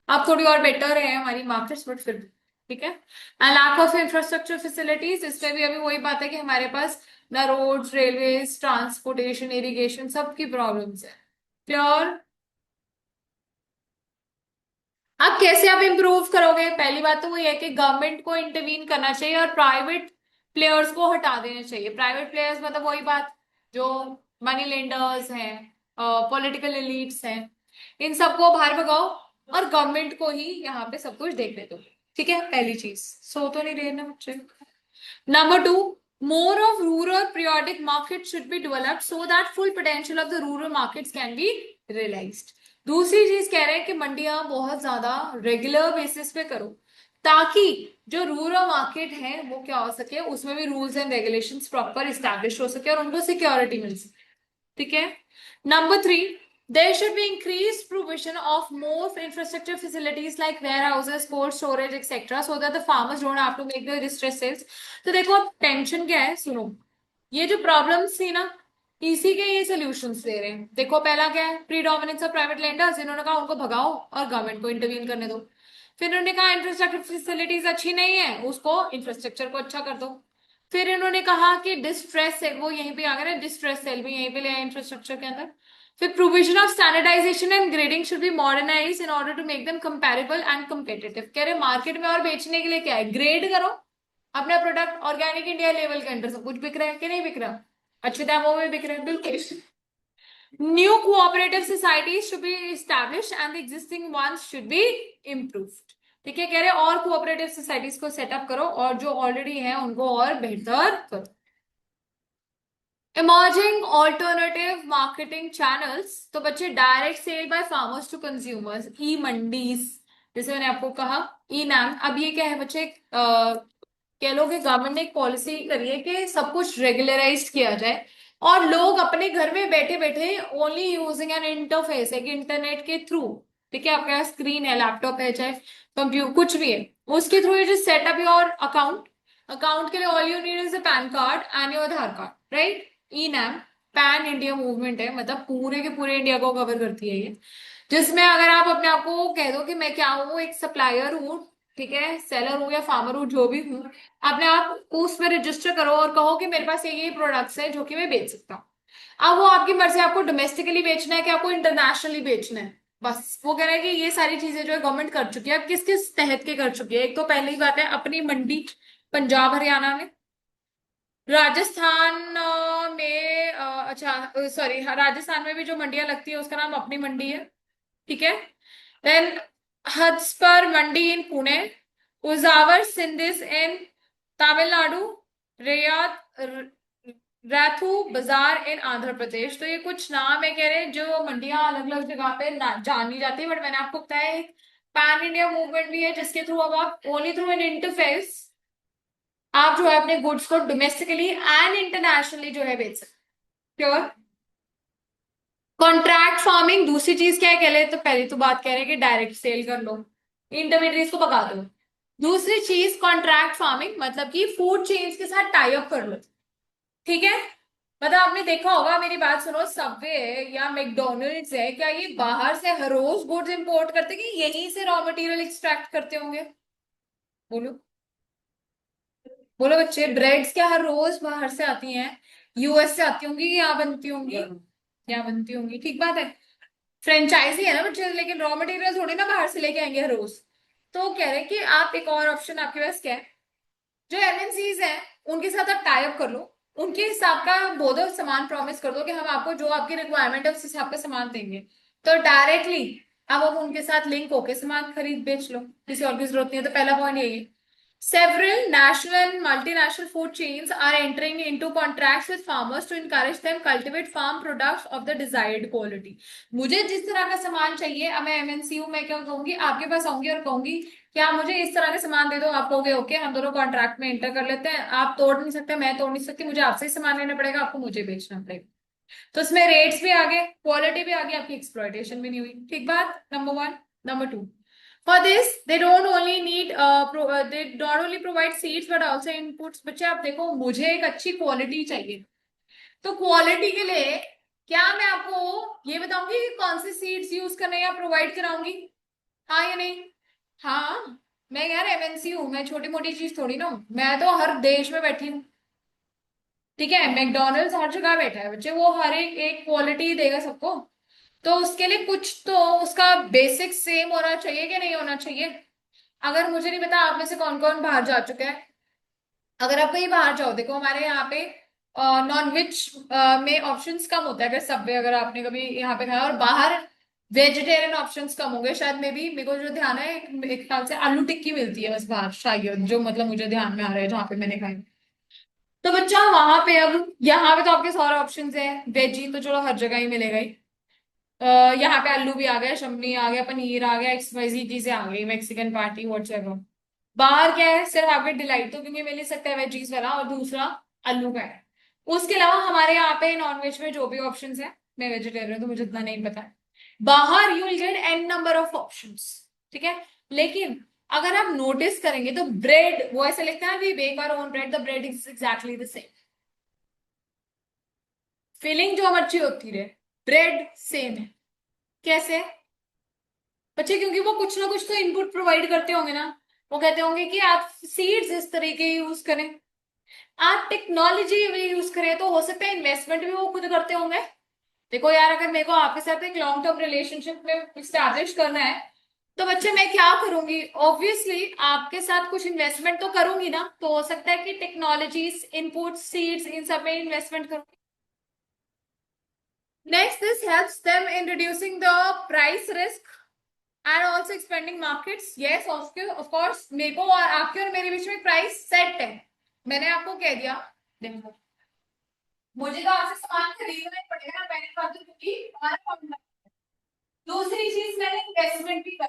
अब थोड़ी और बेटर है हमारी मार्केट्स, बट फिर भी। ठीक है, and lack of infrastructure facilities, इसमें भी अभी वही बात है कि हमारे पास ना रोड्स, रेलवेज, ट्रांसपोर्टेशन, इरिगेशन, सबकी प्रॉब्लम्स है। प्योर, अब कैसे आप इम्प्रूव करोगे? पहली बात तो वही है कि गवर्नमेंट को इंटरवीन करना चाहिए और प्राइवेट प्लेयर्स को हटा देना चाहिए। प्राइवेट प्लेयर्स मतलब वही बात, जो मनी लेंडर्स हैं, पॉलिटिकल एलिट्स हैं, इन सबको बाहर भगाओ और गवर्नमेंट को ही यहाँ पे सब कुछ देखने दो। ठीक है, पहली चीज। सो तो नहीं रहे ना बच्चे। Number two, more of rural periodic markets should be developed so that full potential of the rural markets can be realized। दूसरी चीज कह रहे हैं कि मंडियां बहुत ज्यादा रेगुलर बेसिस पे करो, ताकि जो रूरल मार्केट है वो क्या हो सके, उसमें भी rules and regulations proper establish हो सके और उनको सिक्योरिटी मिल सके। ठीक है। Number three, there should be increased provision of more infrastructure facilities like warehouses, cold storage, etc. so that the farmers don't have to make the distress sales। तो देखो अब टेंशन क्या है, सुनो। ये जो प्रॉब्लम्स थी ना, इसी के ये सोल्यूशंस दे रहे हैं। देखो पहला क्या है, प्रीडोमिनेंस ऑफ प्राइवेट लैंडर्स, इन्होंने कहा उनको भगाओ और गवर्नमेंट को इंटरवीन करने दो। फिर इन्होंने कहा इंफ्रास्ट्रक्चर फैसिलिटीज अच्छी नहीं है, उसको इंफ्रास्ट्रक्चर को अच्छा कर दो। फिर इन्होंने कहा कि डिस्ट्रेस सेल, वो यहीं पे आ गया ना, डिस्ट्रेस सेल भी यहीं पे ले आए इंफ्रास्ट्रक्चर के अंदर। फिर provision of standardisation and grading should be modernise in order to make them comparable and competitive. कह रहे मार्केट में और बेचने के लिए क्या है, ग्रेड करो अपना प्रोडक्ट। ऑर्गेनिक इंडिया लेवल के अंदर सब कुछ बिक रहा है कि नहीं बिक रहा, अच्छे दामों में बिक रहा है, बिल्कुल। New cooperative societies should be established and the existing ones should be improved. ठीक है, कह रहे और कोऑपरेटिव सोसाइटीज को सेटअप करो और जो ऑलरेडी है उनको और बेहतर करो। इमर्जिंग ऑल्टरनेटिव मार्केटिंग चैनल्स, तो बच्चे direct sale by farmers to consumers, e mandis, जैसे मैंने आपको कहा, ई नाम। अब ये क्या है बच्चे, कह लो कि गवर्नमेंट ने एक पॉलिसी करी है कि सब कुछ रेगुलराइज किया जाए और लोग अपने घर में बैठे बैठे ओनली यूजिंग एन इंटरफेस है कि इंटरनेट के थ्रू, ठीक है, आपके पास स्क्रीन है, लैपटॉप है, चाहे कंप्यूटर कुछ भी है, उसके through you just set up your account. Account के लिए all you need is a PAN card and your Aadhaar card, right. E NAM pan India movement है, मतलब पूरे के पूरे इंडिया को कवर करती है ये। जिसमें अगर आप अपने आप को कह दो कि मैं क्या हूँ, एक सप्लायर हूँ, ठीक है, सेलर हूँ या फार्मर हूँ, जो भी हूँ, अपने आप को उसमें रजिस्टर करो और कहो कि मेरे पास ये प्रोडक्ट्स है जो कि मैं बेच सकता हूँ। अब वो आपकी मर्जी, आपको डोमेस्टिकली बेचना है कि आपको इंटरनेशनली बेचना है। बस वो कह रहा है कि ये सारी चीजें जो है गवर्नमेंट कर चुकी है। अब किस किस तहत के कर चुकी है, एक तो पहली बात है अपनी मंडी, पंजाब हरियाणा में। राजस्थान में अच्छा सॉरी, राजस्थान में भी जो मंडियां लगती है उसका नाम अपनी मंडी है। ठीक है। देन हत्सपर मंडी इन पुणे, उजावर सिंधिस इन तमिलनाडु, रेयात रैथू बाजार इन आंध्र प्रदेश। तो ये कुछ नाम है, कह रहे हैं जो मंडियां अलग अलग जगह पे जानी जाती है। बट मैंने आपको बताया एक पैन इंडिया मूवमेंट भी है जिसके थ्रू अब आप ओनली थ्रू एन इंटरफेस आप जो है अपने गुड्स को डोमेस्टिकली एंड इंटरनेशनली जो है बेच सकते। श्योर। कॉन्ट्रैक्ट फार्मिंग दूसरी चीज क्या है, कह रहे तो पहली तो बात कह रहे हैं कि डायरेक्ट सेल कर लो, इंटरमीडिएट्स को भगा दो। दूसरी चीज कॉन्ट्रैक्ट फार्मिंग, मतलब कि फूड चेन्स के साथ टाई अप कर लो। ठीक है, मतलब आपने देखा होगा, मेरी बात सुनो, सबवे या मैकडोनल्ड्स है, क्या ये बाहर से हर रोज गुड्स इंपोर्ट करते कि यहीं से रॉ मटेरियल एक्सट्रैक्ट करते होंगे? बोलो, बोलो बच्चे, ब्रेड्स क्या हर रोज बाहर से आती हैं, यूएस से आती होंगी कि यहाँ बनती होंगी? यहाँ बनती होंगी, ठीक बात है। फ्रेंचाइजी है ना बच्चे, लेकिन रॉ मटेरियल थोड़ी ना बाहर से लेके आएंगे हर रोज। तो कह रहे हैं कि आप एक और ऑप्शन आपके पास क्या है, जो एमएनसीज हैं उनके साथ आप टाई अप कर लो, उनके हिसाब का बोल दो, सामान प्रॉमिस कर दो कि हम आपको जो आपकी रिक्वायरमेंट है उस हिसाब का सामान देंगे। तो डायरेक्टली अब उनके साथ लिंक होके सामान खरीद बेच लो, किसी और की जरूरत नहीं है। तो पहला पॉइंट यही है। Several national and multinational food chains are entering into contracts with farmers to encourage them cultivate farm products of the desired quality। मुझे जिस तरह का सामान चाहिए, अब मैं एमएनसी हूं, मैं क्या कहूंगी, आपके पास आऊंगी और कहूंगी कि आप मुझे इस तरह का सामान दे दो। आप कहोगे ओके, हम दोनों कॉन्ट्रैक्ट में एंटर कर लेते हैं, आप तोड़ नहीं सकते, मैं तोड़ नहीं सकती, मुझे आपसे ही सामान लेना पड़ेगा, आपको मुझे बेचना पड़ेगा। तो इसमें रेट्स भी आगे, क्वालिटी भी आगे, आपकी एक्सप्लॉयटेशन भी नहीं हुई। ठीक बात, number one. Number two, for this they don't only need they not only provide seeds but also inputs। बच्चे आप देखो, मुझे एक अच्छी क्वालिटी चाहिए, तो क्वालिटी के लिए क्या मैं आपको ये बताऊंगी कि कौन से सीड्स यूज करने या प्रोवाइड कराऊंगी, हाँ या नहीं? हाँ। मैं यार एमएनसी हूँ, मैं छोटी मोटी चीज थोड़ी ना हूँ, मैं तो हर देश में बैठी हूँ। ठीक है, मैकडोनल्ड्स हर जगह बैठा है बच्चे, वो हर एक क्वालिटी देगा सबको। तो उसके लिए कुछ तो उसका बेसिक सेम होना चाहिए कि नहीं होना चाहिए? अगर मुझे नहीं पता आप में से कौन कौन बाहर जा चुका है, अगर आप कहीं बाहर जाओ, देखो हमारे यहाँ पे नॉन वेज में ऑप्शंस कम होता है। अगर सबवे अगर आपने कभी यहाँ पे खाया और बाहर वेजिटेरियन ऑप्शंस कम होंगे शायद, मे बी। मेरे को जो ध्यान है, एक ख्याल से आलू टिक्की मिलती है बस बाहर शायद, जो मतलब मुझे ध्यान में आ रहा है जहाँ पे मैंने खाई। तो बच्चा वहां पे, अब यहाँ पे तो आपके सारे ऑप्शंस है, वेजी तो चलो हर जगह ही मिलेगा ही। यहाँ पे आलू भी आ गया, शम्मी आ गया, पनीर आ गया, XYZ चीजें आ गई, मैक्सिकन पार्टी व्हाटएवर। बाहर क्या है, सिर्फ आपके डिलाइट तो क्योंकि मिल ही सकता है वेजीज वाला, और दूसरा आलू का है। उसके अलावा हमारे यहाँ पे नॉनवेज में जो भी ऑप्शंस है, मैं वेजिटेरियन हूं तो मुझे इतना नहीं पता है। बाहर you will get an number of options, ठीक है। लेकिन अगर आप नोटिस करेंगे तो ब्रेड, वो ऐसे लिखता है we bake our own bread, the bread is exactly the same. Feeling जो मर्जी होती रहे, ब्रेड सेम है। कैसे बच्चे? क्योंकि वो कुछ ना कुछ तो इनपुट प्रोवाइड करते होंगे ना। वो कहते होंगे कि आप सीड्स इस तरीके यूज करें, आप टेक्नोलॉजी भी यूज करें, तो हो सकता है इन्वेस्टमेंट भी वो खुद करते होंगे। देखो यार, अगर मेरे को आपके साथ एक लॉन्ग टर्म रिलेशनशिप में स्टैब्लिश करना है, तो बच्चे मैं क्या करूंगी? ऑब्वियसली आपके साथ कुछ इन्वेस्टमेंट तो करूंगी ना, तो हो सकता है कि टेक्नोलॉजीज, इनपुट, सीड्स, इन सब में इन्वेस्टमेंट करूंगी। Next, this helps them in reducing the price risk and also expanding markets. Yes, of course मेरे को और आपके और मेरे बीच में प्राइस सेट है। मैंने आपको कह दिया, देखो मुझे तो आपसे सामान खरीदना ही पड़ेगा, पहली बात तो क्योंकि हमारा कॉन्ट्रैक्ट। दूसरी चीज, मैंने इन्वेस्टमेंट भी कर,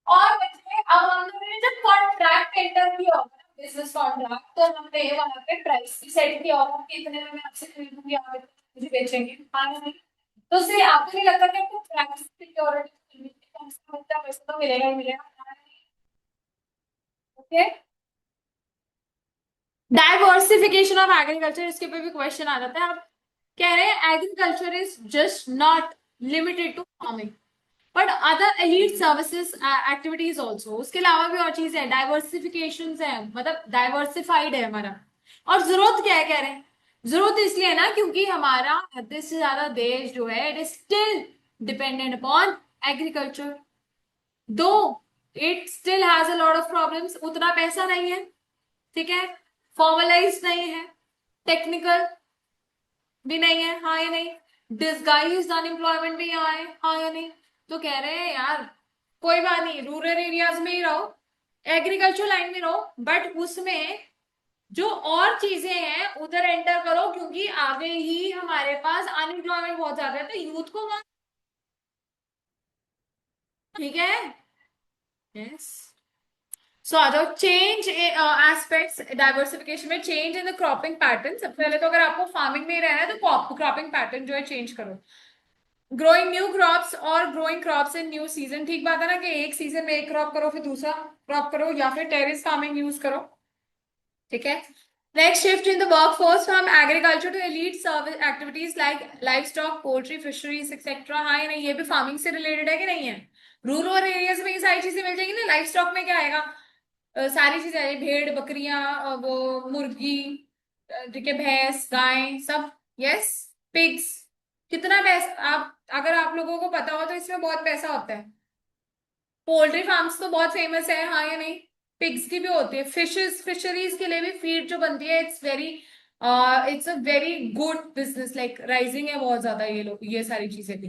और बच्चे अब हम लोगों ने जब कॉन्ट्रैक्ट एंटर किया होगा ना, बिजनेस कॉन्ट्रैक्ट, तो हमने वहां पे प्राइस भी सेट किया होगा कि इतने में मैं आपसे खरीदूंगी, आप इतने मुझे बेचेंगे, हाँ या नहीं? तो उससे आपको नहीं लगता कि आपको प्राइस सिक्योरिटी कम से कम इतना पैसा तो मिलेगा ही मिलेगा, हाँ या नहीं? ओके। डाइवर्सिफिकेशन ऑफ एग्रीकल्चर, इसके पे भी क्वेश्चन आ जाता है। आप कह रहे हैं agriculture is just not limited to farming but other allied services activities also, उसके अलावा भी और चीजें हैं, डाइवर्सिफिकेशन है, मतलब डाइवर्सिफाइड है हमारा। और जरूरत क्या है, कह रहे हैं जरूरत इसलिए है ना क्योंकि हमारा आधे से ज्यादा देश जो है it is still dependent upon agriculture, though it still has a lot of problems, उतना पैसा नहीं है, ठीक है, फॉर्मलाइज नहीं है, टेक्निकल भी नहीं है, हाँ या नहीं, डिसगाइज्ड अनएम्प्लॉयमेंट भी यहाँ है, हाँ या नहीं? तो कह रहे हैं यार कोई बात नहीं, रूरल एरियाज में ही रहो, एग्रीकल्चर लाइन में रहो, बट उसमें जो और चीजें हैं उधर एंटर करो, क्योंकि आगे ही हमारे पास अनएम्प्लॉयमेंट बहुत ज्यादा है, तो यूथ को वहां, ठीक है। यस। सो आ जाओ, चेंज एस्पेक्ट्स डाइवर्सिफिकेशन में, change in the cropping pattern. सबसे पहले तो अगर आपको फार्मिंग में ही रहना है तो क्रॉपिंग पैटर्न जो है चेंज करो। ग्रोइंग न्यू क्रॉप्स और ग्रोइंग क्रॉप्स इन न्यू सीजन, ठीक बात है ना कि एक सीजन में एक क्रॉप करो फिर दूसरा क्रॉप करो, या फिर टेरेस फार्मिंग यूज करो, ठीक है। Next, shift in the workforce from agriculture to allied service activities like livestock, poultry, fisheries etcetera, हाँ या नहीं? ये भी फार्मिंग से रिलेटेड है कि नहीं है? रूरल एरियाज में ये सारी चीजें मिल जाएगी ना। लाइव स्टॉक में क्या आएगा? सारी चीजें आएगी, भेड़, बकरियां, वो मुर्गी, ठीक है, भैंस, गाय, सब। यस। पिग्स, कितना पैसा, आप अगर आप लोगों को पता हो तो इसमें बहुत पैसा होता है। पोल्ट्री फार्म्स तो बहुत फेमस है, हाँ या नहीं? पिग्स की भी होती है, फिशेस, फिशरीज के लिए भी फीड जो बनती है, it's a very good business, like rising है बहुत ज्यादा ये लोग, ये सारी चीजें भी,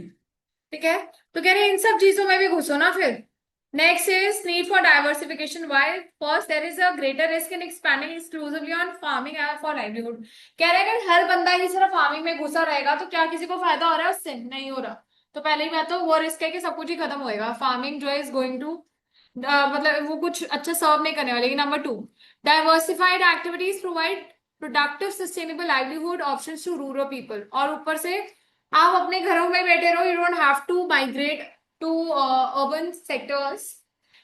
ठीक है। तो कह रहे हैं इन सब चीजों में भी घुसो ना फिर। Next is need for diversification, why first there is a greater risk in expanding exclusively on farming for livelihood. कह रहे हैं अगर हर बंदा ही सिर्फ फार्मिंग में घुसा रहेगा तो क्या किसी को फायदा हो रहा है? उससे नहीं हो रहा। तो पहले ही बात तो वो रिस्क है कि सब कुछ ही खत्म होएगा, फार्मिंग जो है इज गोइंग टू, मतलब वो कुछ अच्छा सर्व नहीं करने वाले। Number two, diversified activities provide productive sustainable livelihood options to rural people, और ऊपर से आप अपने घरों में बैठे रहो, you don't have to migrate to urban sectors,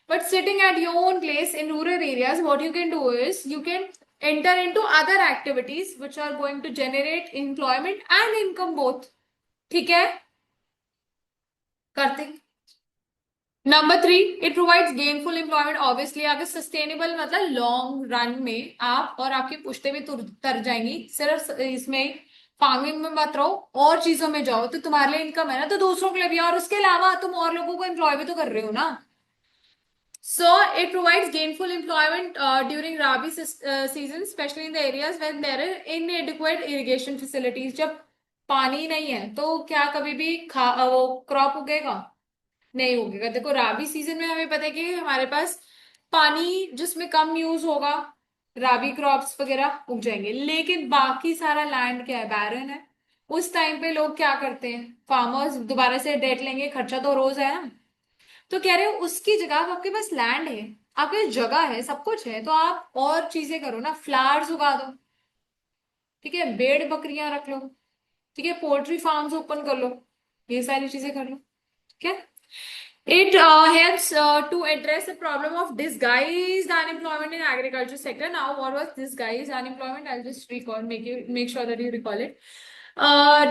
but sitting at your own place in rural areas, what you can do is you can enter into other activities which are going to generate employment and income both, ठीक है, करते। Number three, it provides gainful employment, obviously अगर sustainable मतलब long run में आप और आपकी पुश्ते भी तर जाएंगी, सिर्फ इसमें फार्मिंग में मत रहो और चीजों में जाओ, तो तुम्हारे लिए इनकम है ना, तो दूसरों के लिए भी, और उसके अलावा तुम और लोगों को एम्प्लॉय भी तो कर रहे हो ना। So it provides gainful employment during Rabi season, especially in the areas when there are inadequate irrigation facilities. जब पानी नहीं है तो क्या कभी भी वो क्रॉप उगेगा? नहीं उगेगा। देखो राबी सीजन में हमें पता है कि हमारे पास पानी जिसमें कम यूज होगा, राबी क्रॉप्स वगैरह उग जाएंगे, लेकिन बाकी सारा लैंड क्या है, बैरन है। उस टाइम पे लोग क्या करते हैं, फार्मर्स दोबारा से डेट लेंगे, खर्चा तो रोज है ना। तो कह रहे हो उसकी जगह, अब आपके पास लैंड है, आपके पास जगह है, सब कुछ है, तो आप और चीजें करो ना, फ्लावर्स उगा दो, ठीक है, भेड़ बकरियां रख लो, ठीक है, पोल्ट्री फार्म्स ओपन कर लो, ये सारी चीजें कर लो, ठीक है। It helps to address the problem of disguised unemployment in agriculture sector. Now, what was disguised unemployment? I'll just recall, make sure that you recall it.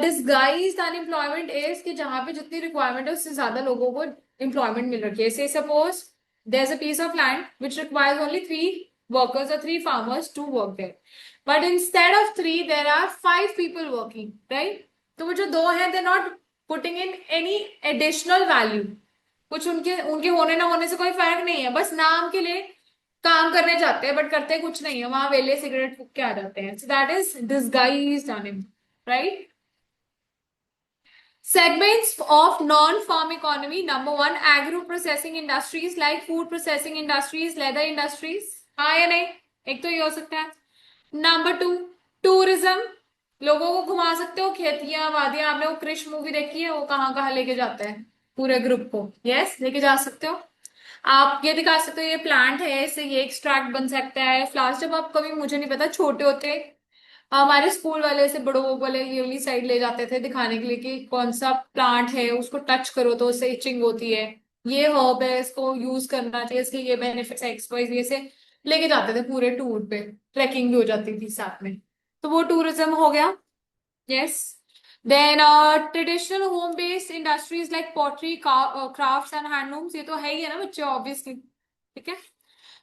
Disguised unemployment is कि जहाँ पे जितनी requirement है उससे ज्यादा लोगों को employment मिल रही है. Say suppose there's a piece of land which requires only 3 workers or 3 farmers to work there, but instead of 3 there are 5 people working, right? तो वो जो 2 हैं they're not putting in any additional value. कुछ उनके उनके होने ना होने से कोई फर्क नहीं है, बस नाम के लिए काम करने जाते हैं बट करते कुछ नहीं है, वहां वेले सिगरेट फूक के आ जाते हैं. So that is disguised unemployment, right? Segments of non-farm economy. Number one, agro-processing industries like food processing industries, leather industries. हाँ या नहीं? एक तो ये हो सकता है. Number to, tourism. लोगों को घुमा सकते हो, खेतियां वादियां. आपने वो क्रिश मूवी देखी है, वो कहाँ कहाँ लेके जाता है पूरे ग्रुप को? यस, लेके जा सकते हो. आप ये दिखा सकते हो ये प्लांट है, इससे ये एक्सट्रैक्ट बन सकता है, फ्लावर्स. जब आप कभी, मुझे नहीं पता, छोटे होते हमारे स्कूल वाले से बड़ों वाले ये वाली साइड ले जाते थे दिखाने के लिए कि कौन सा प्लांट है, उसको टच करो तो उससे इचिंग होती है, ये हर्ब है, इसको यूज करना चाहिए, इसके ये बेनिफिट्स है, एक्स वाई ये से लेके जाते थे पूरे टूर पे. ट्रैकिंग भी हो जाती थी साथ में. तो वो टूरिज्म हो गया. Yes. Then traditional home based industries like pottery, crafts and handlooms. ये तो है ही है ना बच्चे, ऑब्वियसली, ठीक है.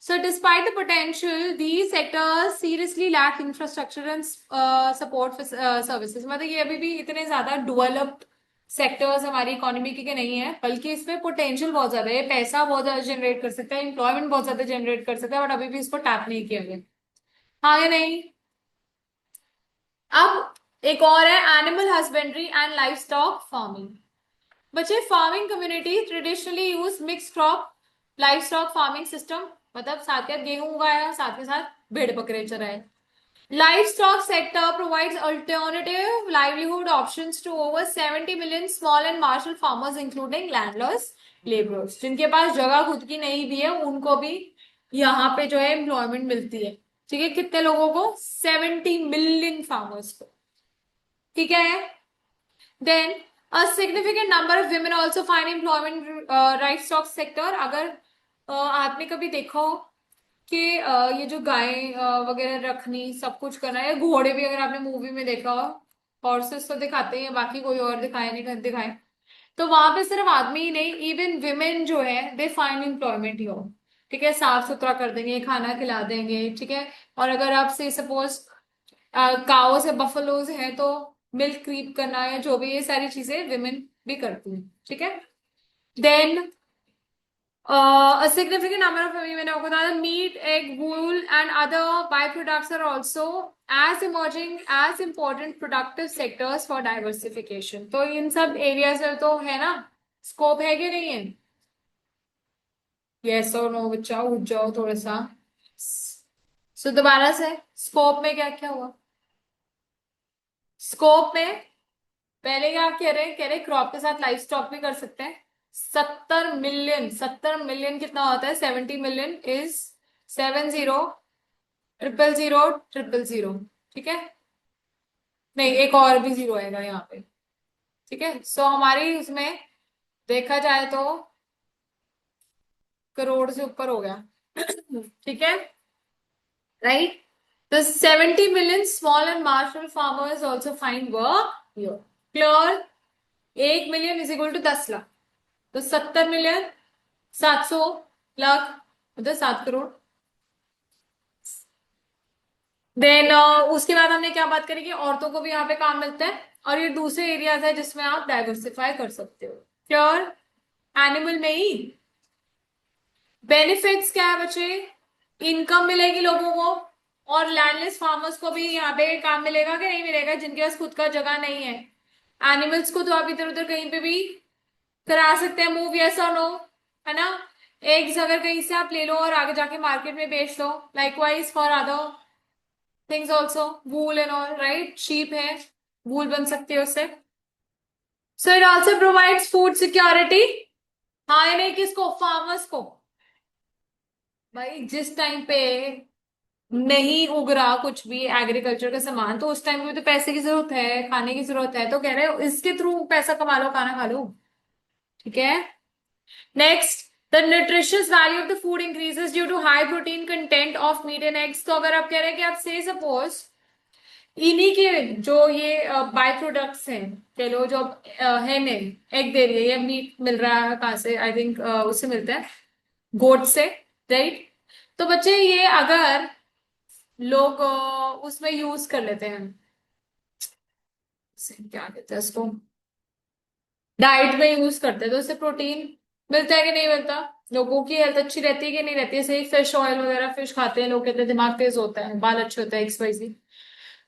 So, despite the potential, these sectors seriously lack infrastructure and support for services. मतलब ये अभी भी इतने ज्यादा डेवलप्ड सेक्टर्स हमारी इकोनॉमी के नहीं है, बल्कि इसमें पोटेंशियल बहुत ज्यादा है, पैसा बहुत ज्यादा जनरेट कर सकता है, एम्प्लॉयमेंट बहुत ज्यादा जनरेट कर सकता है, बट अभी भी इसको टैप नहीं किया गया. हाँ या नहीं? अब एक और है animal husbandry and livestock farming. बच्चे, farming community traditionally use mix crop livestock farming system. मतलब साथ के साथ गेहूं उगाया, साथ के साथ भेड़ बकरे चराए. Livestock sector provides alternative livelihood options to over 70 million small and marginal farmers, including landlords, laborers. जिनके पास जगह खुद की नहीं भी है, उनको भी यहाँ पे जो है एम्प्लॉयमेंट मिलती है. ठीक है, कितने लोगों को? 70 मिलियन फार्मर्स को. ठीक है. Then a significant number of women also find employment livestock sector. अगर आपने कभी देखा हो कि ये जो गाय वगैरह रखनी, सब कुछ करना, या घोड़े भी अगर आपने मूवी में देखा हो, हॉर्सेस तो दिखाते हैं, बाकी कोई और दिखाए नहीं दिखाए, तो वहां पे सिर्फ आदमी ही नहीं, इवन विमेन जो है दे फाइंड एम्प्लॉयमेंट हो. ठीक है, साफ सुथरा कर देंगे, खाना खिला देंगे, ठीक है. और अगर आप से सपोज काओस या बफलोज है तो मिल्क क्रीप करना या जो भी, ये सारी चीजें विमेन भी करती हैं. ठीक है. Then a significant number of women organize meat, egg, wool, and other byproducts are also as emerging as important productive sectors for diversification. तो इन सब एरियाज में तो है ना, स्कोप है कि नहीं है? यस और नो बच्चा, उठ जाओ थोड़ा सा. सो दोबारा से, स्कोप में क्या क्या हुआ? स्कोप में पहले क्या कह रहे हैं, कह रहे क्रॉप के साथ लाइफ स्टॉक भी कर सकते हैं. 70 मिलियन, 70 मिलियन कितना होता है? 70 मिलियन इज 70 0 0 0 0. ठीक है. नहीं, एक और भी जीरो आएगा यहाँ पे. ठीक है. सो हमारी उसमें देखा जाए तो करोड़ से ऊपर हो गया. ठीक है, right. The 70 million small and marginal farmers also find work here. Clear? 1 million is equal to 10 lakh. तो 70 मिलियन, 700 लाख, मतलब 7 करोड़. देन उसके बाद हमने क्या बात करी कि औरतों को भी यहाँ पे काम मिलता है, और ये दूसरे एरियाज है जिसमें आप डाइवर्सिफाई कर सकते हो. प्योर एनिमल में ही बेनिफिट्स क्या है बच्चे? इनकम मिलेगी लोगों को, और लैंडलेस फार्मर्स को भी यहाँ पे काम मिलेगा कि नहीं मिलेगा, जिनके पास खुद का जगह नहीं है. एनिमल्स को तो आप इधर उधर कहीं पे भी करा सकते हैं मूव, यस और नो, है ना। एग्स अगर कहीं से आप ले लो और आगे जाके मार्केट में बेच दो, likewise for other things also, wool and all, right, sheep है, वूल बन सकती है उससे। So it also provides food security. हाँ या नहीं, किसको, फार्मर्स को। भाई जिस टाइम पे नहीं उग रहा कुछ भी एग्रीकल्चर का सामान, तो उस टाइम पे तो पैसे की जरूरत है, खाने की जरूरत है, तो कह रहे हो इसके थ्रू पैसा कमा लो, खाना खा लो। ठीक है। Next, the nutritious value of the food increases due to high protein content of meat and eggs. तो अगर आप कह रहे हैं कि आप से सपोज इन्हीं के जो ये बाय प्रोडक्ट्स हैं, कह लो जो है ने एग दे रही है या मीट मिल रहा है कहाँ से, आई थिंक उससे मिलता है, गोट से, राइट। तो बच्चे ये अगर लोग उसमें यूज कर लेते हैं, क्या कहते हैं उसको, डाइट में यूज करते हैं, तो उससे प्रोटीन मिलता है कि नहीं मिलता, लोगों की हेल्थ अच्छी रहती है कि नहीं रहती है। सही, फिश ऑयल वगैरह फिश खाते हैं लोग, कहते हैं दिमाग तेज होता है, बाल अच्छे होता है, XYZ।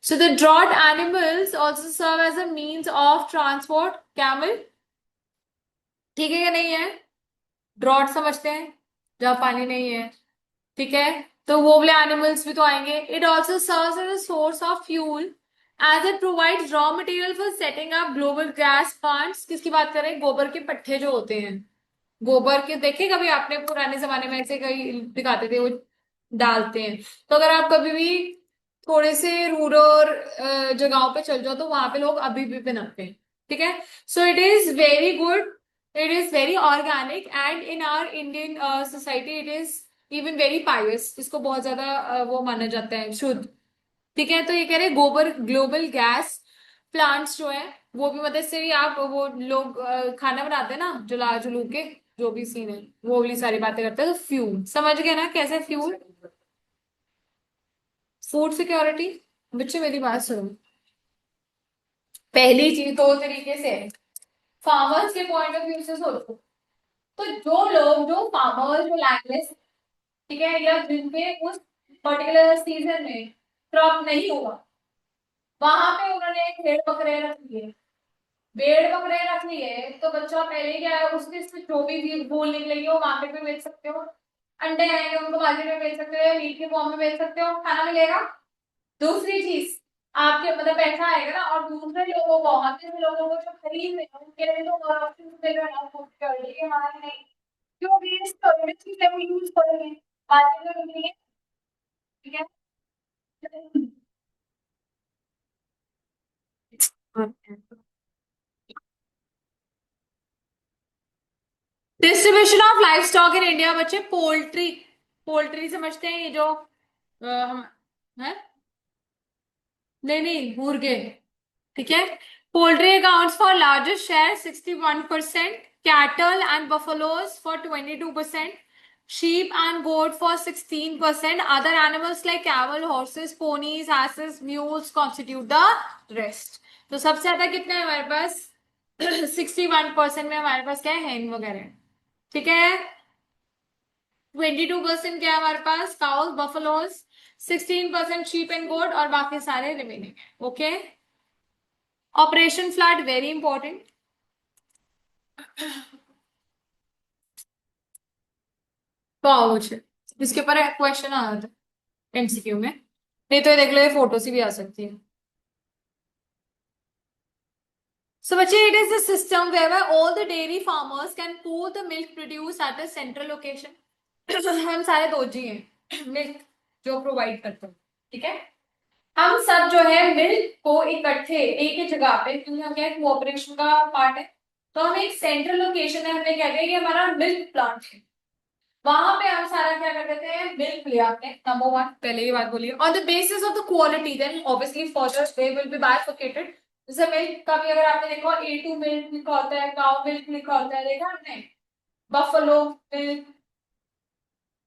So the draught animals also serve as a means of transport. Camel, ठीक है या नहीं है? ड्रॉट समझते हैं, जहाँ पानी नहीं है, ठीक है। तो वो वाले एनिमल्स भी तो आएंगे। It also serves as a source of fuel as it provides raw material for setting up global gas plants. किसकी बात करें? गोबर के पट्टे जो होते हैं, गोबर के देखे कभी आपने, पुराने जमाने में ऐसे कहीं दिखाते थे वो डालते हैं। तो अगर आप कभी भी थोड़े से रूरल जगहों पे चल जाओ तो वहां पे लोग अभी भी बनाते हैं, ठीक है। So it is very good, it is very organic and in our Indian society it is even very pious, इसको बहुत ज्यादा वो माना जाता है शुद्ध। ठीक है। तो ये कह रहे गोबर ग्लोबल गैस प्लांट्स जो है, वो भी मदद से भी आप, वो लोग खाना बनाते हैं ना जुला जुलू के, जो भी सीन है वो वाली सारी बातें करते हैं। तो फ्यूल समझ गए ना, कैसे फ्यूल, फूड सिक्योरिटी। बच्चे मेरी बात सुनो, पहली चीज दो तरीके से फार्मर्स के पॉइंट ऑफ व्यू से सोचो। तो जो लोग, जो फार्मर्स, जो लैंडलेस, ठीक है, या जिनके उस पर्टिकुलर सीजन में क्रॉप नहीं हुआ, वहां पे उन्होंने भेड़ बकरे रख लिए, भेड़ बकरे रख लिए, तो बच्चा पहले क्या है, उसके से जो भी फूल निकलेगी वो मार्केट में बेच सकते हो, अंडे आएंगे उनको मार्केट में बेच सकते हो, मीट के फॉर्म में बेच सकते हो, खाना मिलेगा। दूसरी चीज, आपके मतलब पैसा आएगा ना, और दूसरे लोगों को, वहां से लोगों को जो खरीद रहे हैं उनके लिए तो और ऑप्शन मिलेगा ना, फूड सिक्योरिटी के हमारे नहीं, जो वेस्ट चीजें वो यूज करेंगे मार्केट में मिलेंगे, ठीक है। Distribution of life stock in India बच्चे, पोल्ट्री, पोल्ट्री समझते हैं, ये जो हम है, नहीं नहीं मुर्गे, ठीक है। Poultry accounts for largest share 61%, cattle and buffaloes for 22%, sheep and goat for 16%, other animals like camel, horses, ponies, asses, mules constitute the rest। तो सबसे ज्यादा कितना है हमारे पास? 61% में हमारे पास क्या है, हैन वगैरह, ठीक है। 22% क्या है हमारे पास, काउस बफलोज, 16% शीप एंड गोट, और बाकी सारे रिमेनिंग है, okay. Operation flood very important. तो आओ मुझे इसके ऊपर क्वेश्चन आ रहा था MCQ में, नहीं तो ये देख लो, ये फोटो से भी आ सकती है। So, बच्चे, it is a system whereby all the dairy farmers can pool the milk produced at a central location। हम सारे दोजी हैं मिल्क जो प्रोवाइड करते हैं, ठीक है। हम सब जो है मिल्क को इकट्ठे एक ही जगह पे, क्योंकि हम क्या कोऑपरेशन का पार्ट है, तो हम एक सेंट्रल लोकेशन है, हमने क्या किया कि हमारा मिल्क प्लांट है, वहां पे हम सारा क्या कर देते हैं, मिल्क ले आते हैं, नंबर वन, पहले ये बात बोलिए। On the basis of the quality then obviously further they will be bifurcated. जैसे मिल्क का भी अगर आपने देखा, A2 मिल्क लिखा होता है, काउ मिल्क लिखा होता है, देखा आपने, बफलो मिल्क,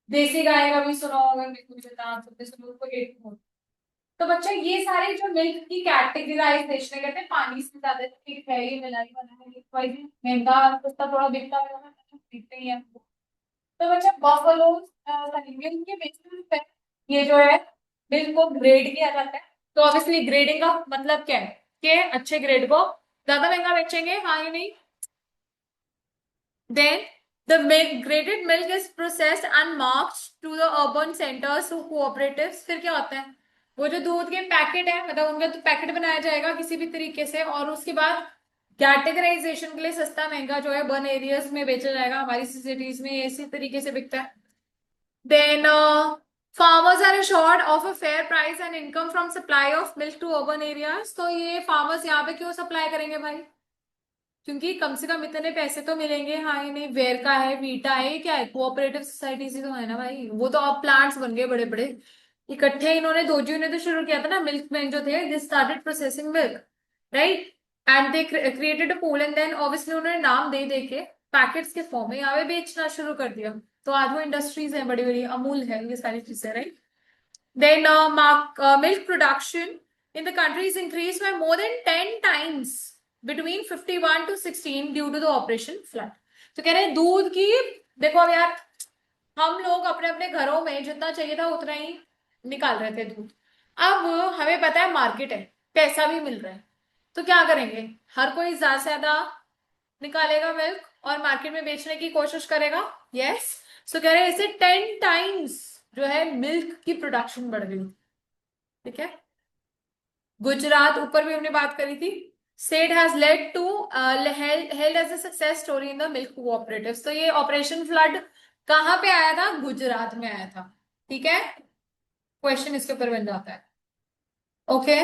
देसी गाय का भी सुना होगा, मेरे को बता सकते सुनो को A2। तो बच्चा ये सारे जो मिल्क की कैटेगराइजेशन कहते हैं, पानी से ज्यादा ठीक है, ये मिलाई बना है, महंगा सस्ता थोड़ा बिकता है, दिखते ही है। तो बच्चा बफलो मिल्क के बेसिस पे ये जो है मिल्क को ग्रेड किया जाता है। तो ऑब्वियसली ग्रेडिंग का मतलब क्या है कि अच्छे ग्रेड को ज्यादा महंगा बेचेंगे, हाँ या नहीं? Then the milk, graded milk is processed and marked to the urban centers to cooperatives. फिर क्या होता है, वो जो दूध के पैकेट है, मतलब उनका तो पैकेट बनाया जाएगा किसी भी तरीके से, और उसके बाद कैटेगराइजेशन के लिए सस्ता महंगा जो है बर्न एरियाज में बेचा जाएगा। हमारी सिटीज में इसी तरीके से बिकता है। Then farmers are assured of a fair price and income from supply of milk to urban areas। तो ये फार्मर्स यहाँ पे क्यों सप्लाई करेंगे भाई? क्योंकि कम से कम इतने पैसे तो मिलेंगे। हाँ ही नहीं, वेर का है, वीटा है, क्या है, कोऑपरेटिव सोसाइटी से तो है ना भाई। वो तो अब प्लांट्स बन गए बड़े बड़े इकट्ठे। इन्होंने दोजियो ने तो शुरू किया था ना, मिल्क मैन जो थे, they started processing milk, right, and they created a pool and then obviously उन्होंने नाम दे दे के पैकेट्स के फॉर्म में यहाँ पे बेचना शुरू कर दिया। तो आज वो इंडस्ट्रीज है बड़ी बड़ी, अमूल है, ये सारी चीजें, right. Then milk production in the country is increased by more than 10 times between 51 to 16 due to the operation flood। तो कह रहे हैं दूध की, देखो अब यार, हम लोग अपने अपने घरों में जितना चाहिए था उतना ही निकाल रहे थे दूध। अब हमें पता है मार्केट है, पैसा भी मिल रहा है, तो क्या करेंगे, हर कोई ज्यादा से ज्यादा निकालेगा मिल्क और मार्केट में बेचने की कोशिश करेगा। यस, सो कह रहे हैं इससे 10 टाइम्स जो है मिल्क की प्रोडक्शन बढ़ गई। ठीक है, गुजरात ऊपर भी हमने बात करी थी। State has led to held as a success story in the milk cooperatives. तो ये ऑपरेशन फ्लड कहाँ पे आया था? गुजरात में आया था। ठीक है, क्वेश्चन इसके ऊपर बन जाता है। ओके,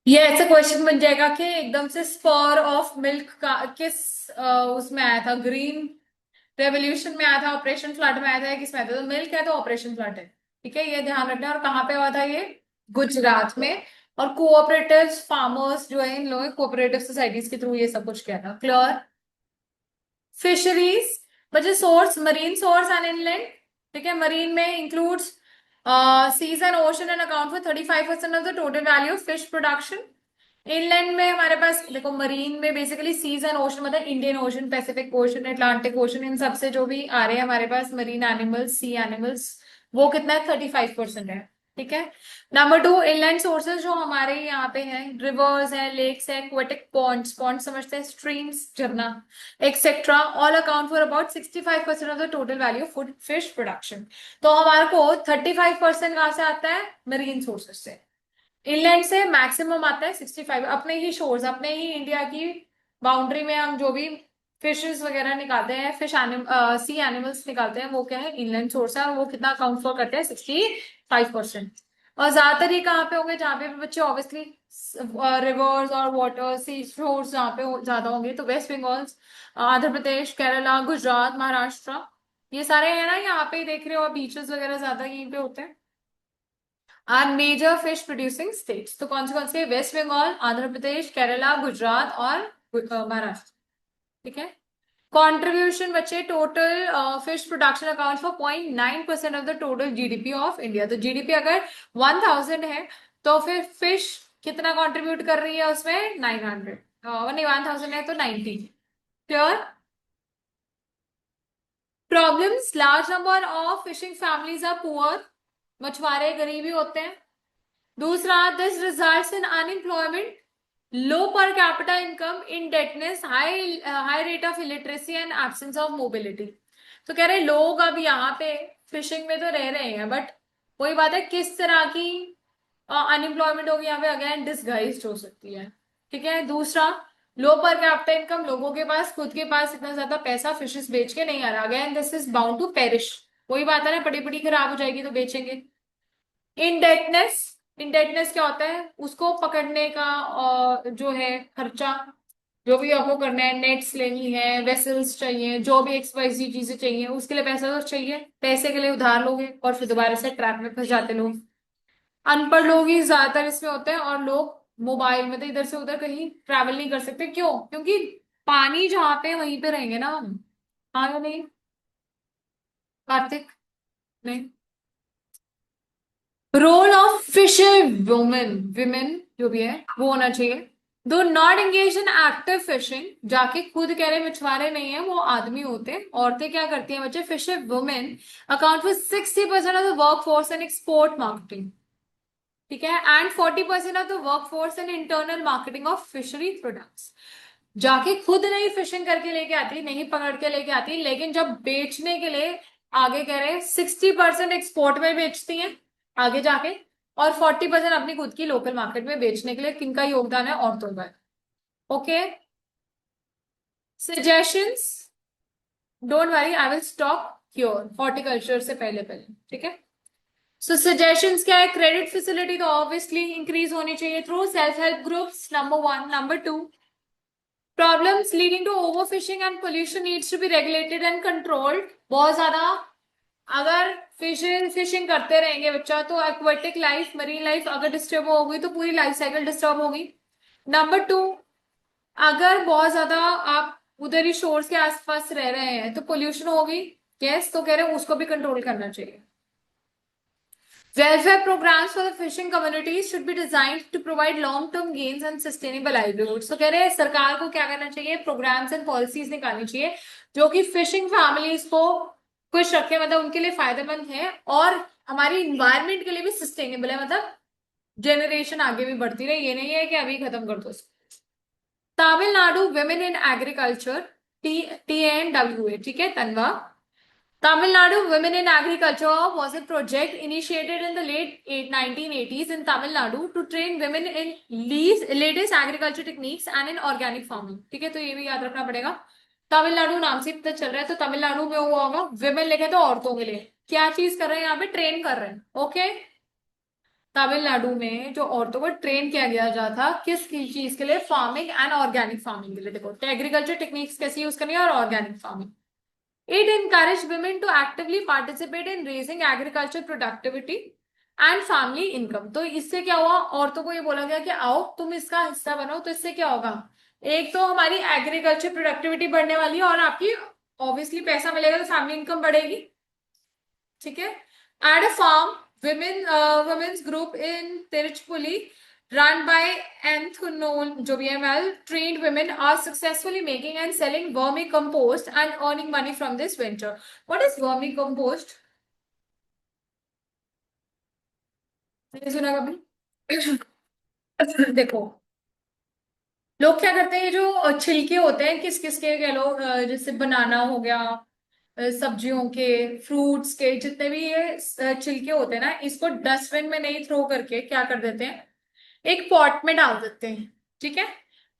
ये ऐसा क्वेश्चन बन जाएगा कि एकदम से स्पॉर ऑफ मिल्क का किस उसमें आया था, ग्रीन रेवोल्यूशन में आया था, ऑपरेशन फ्लड में आया था, किस में आया था? तो मिल्क है तो ऑपरेशन फ्लड है। ठीक है, ये ध्यान रखना। और कहाँ पे हुआ था ये? गुजरात में। और कोऑपरेटिव फार्मर्स जो है, इन लोगों कोऑपरेटिव सोसाइटीज के थ्रू ये सब कुछ किया था। क्लियर? फिशरीज बच्चे, source marine source and inland. ठीक है, मरीन में includes seas and ocean and account for 35% of the total value of fish production. Inland में हमारे पास देखो, मरीन में बेसिकली सीज एंड ओशन मतलब Indian Ocean, Pacific Ocean, Atlantic Ocean, इन सबसे जो भी आ रहे हैं हमारे पास मरीन एनिमल्स, सी एनिमल्स, वो कितना है? 35% है। ठीक है। नंबर टू, इनलैंड सोर्सेज जो हमारे यहाँ पे हैं, रिवर्स है, लेक्स है, एक्वेटिक पॉन्ड्स, पॉन्ड समझते हैं, स्ट्रीम्स, झरना, etcetera, all account for about 65% of the total value of food fish production. तो हमारे को 35% कहाँ से आता है? मरीन सोर्सेज से। इनलैंड से मैक्सिमम आता है 65, अपने ही शोर्स, अपने ही इंडिया की बाउंड्री में हम जो भी फिशेस वगैरह निकालते हैं, सी एनिमल्स निकालते हैं, वो क्या है? इनलैंड सोर्स है, और वो कितना अकाउंट फॉर करते हैं? 65%। और ज्यादातर ये कहाँ पे होंगे? जहाँ पे भी बच्चे ऑब्वियसली रिवर्स और वाटर सी शोर्स जहाँ पे ज्यादा होंगे, तो वेस्ट बंगाल, आंध्र प्रदेश, केरला, गुजरात, महाराष्ट्र, ये सारे है ना यहाँ पे देख रहे हो, बीचेस वगैरह ज्यादा यहीं पे होते हैं। Are major fish producing states. तो कौन से? वेस्ट बंगाल, आंध्र प्रदेश, केरला, गुजरात और महाराष्ट्र। ठीक है। कंट्रीब्यूशन बच्चे, total fish production account for 0.9% of the total GDP of India. तो जीडीपी अगर 1000 है तो फिर फिश कितना कंट्रीब्यूट कर रही है उसमें? 900। नहीं, 1000 है तो 90। Clear? Problems, large number of fishing families are poor, मछुआरे गरीब ही होते हैं। दूसरा, this results in unemployment, low per capita income, indebtedness, high rate of illiteracy and absence of mobility. तो कह रहे हैं लोग अब यहाँ पे फिशिंग में तो रह रहे हैं, बट वही बात है किस तरह की अनएम्प्लॉयमेंट होगी यहाँ पे, अगेन डिसगाइज्ड हो सकती है। ठीक है। दूसरा, लो पर कैपिटा इनकम, लोगों के पास खुद के पास इतना ज्यादा पैसा फिशेस बेच के नहीं आ रहा, again this is bound to perish. वही बात है ना, पड़ी पड़ी खराब हो जाएगी तो बेचेंगे। इंडेटनेस, इंडेटनेस क्या होता है? उसको पकड़ने का जो है खर्चा, जो भी आपको करना है, नेट्स लेनी है, वेसल्स चाहिए, जो भी एक्सवाइजी चीजें चाहिए, उसके लिए पैसा तो चाहिए। पैसे के लिए उधार लोगे और फिर दोबारा से ट्रैप में फंस जाते लोग। अनपढ़ लोग ही ज्यादातर इसमें होते हैं, और लोग मोबाइल में तो इधर से उधर कहीं ट्रैवल नहीं कर सकते। क्यों? क्योंकि पानी जहाँ पे वहीं पे रहेंगे ना हम। हाँ या नहीं कार्तिक? नहीं। Role of fisher women, women जो भी है वो होना चाहिए। Do not engage in active fishing, जाके खुद कह रहे मछुआरे नहीं है, वो आदमी होते हैं। औरतें क्या करती हैं बच्चे? Fisher women account for 60% of the workforce and export marketing. ठीक है, and 40% of the workforce and internal marketing of fishery products. जाके खुद नहीं फिशिंग करके लेके आती, नहीं पकड़ के लेके आती, लेकिन जब बेचने के लिए आगे कह रहे हैं 60% एक्सपोर्ट में बेचती हैं आगे जाके, और 40% अपनी खुद की लोकल मार्केट में बेचने के लिए किनका योगदान है? औरतों का। Okay, suggestions, don't worry, I will stop here horticulture से पहले पहले, ठीक है। सो सजेशंस क्या है? क्रेडिट फैसिलिटी तो ऑब्वियसली इंक्रीज होनी चाहिए through self help groups, number 1। Number 2, problems leading to overfishing and pollution needs to be regulated and controlled। बहुत ज्यादा अगर फिशिंग करते रहेंगे बच्चा तो एक्वेटिक लाइफ, मरीन लाइफ अगर डिस्टर्ब होगी तो पूरी लाइफ साइकिल डिस्टर्ब होगी। नंबर 2, अगर बहुत ज्यादा आप उधर ही शोर्स के आसपास रह रहे हैं तो पोल्यूशन होगी। यस, तो कह रहे हैं उसको भी कंट्रोल करना चाहिए। Welfare programs for the fishing communities should be designed to provide long-term gains and sustainable livelihoods। तो कह रहे हैं सरकार को क्या करना चाहिए? प्रोग्राम्स एंड पॉलिसीज निकालनी चाहिए जो कि फिशिंग फैमिलीज को खुश रखे, मतलब उनके लिए फायदेमंद है और हमारी इन्वायरमेंट के लिए भी सस्टेनेबल है, मतलब जनरेशन आगे भी बढ़ती रहे, ये नहीं है कि अभी खत्म कर दो। Tamil Nadu women in agriculture, TNWA, ठीक है, तनवा। Tamil Nadu Women in Agriculture was a project initiated in the late 1980s in Tamil Nadu to train women in latest agriculture techniques and in organic farming। ठीक है, तो ये भी याद रखना पड़ेगा। तमिलनाडु नाम से पता चल रहा है तो तमिलनाडु में हुआ होगा, विमेन लिखे तो औरतों के लिए क्या चीज कर रहे हैं? यहाँ पे ट्रेन कर रहे हैं। ओके, तमिलनाडु में जो औरतों को ट्रेन किया गया जा था किस चीज के लिए? फार्मिंग एंड ऑर्गेनिक फार्मिंग के लिए। देखो एग्रीकल्चर टेक्निक्स कैसे यूज करनी है और organic farming. It encouraged women to actively participate in raising agriculture productivity and family income। तो इससे क्या हुआ? औरतों को ये बोला गया कि आओ तुम इसका हिस्सा बनो, तो इससे क्या होगा? एक तो हमारी एग्रीकल्चर प्रोडक्टिविटी बढ़ने वाली है और आपकी ऑब्वियसली पैसा मिलेगा तो फैमिली इनकम बढ़ेगी। ठीक है, at a farm women's group in Tiruchpuli run by Anthonol Joviamal, trained women are successfully making and selling vermicompost and earning money from this venture। What is vermicompost? नहीं सुना कभी? देखो लोग क्या करते हैं, ये जो छिलके होते हैं किस किस के, कह लो जैसे बनाना हो गया, सब्जियों के, फ्रूट्स के, जितने भी ये छिलके होते हैं ना, इसको डस्टबिन में नहीं थ्रो करके क्या कर देते हैं? एक पॉट में डाल देते हैं। ठीक है,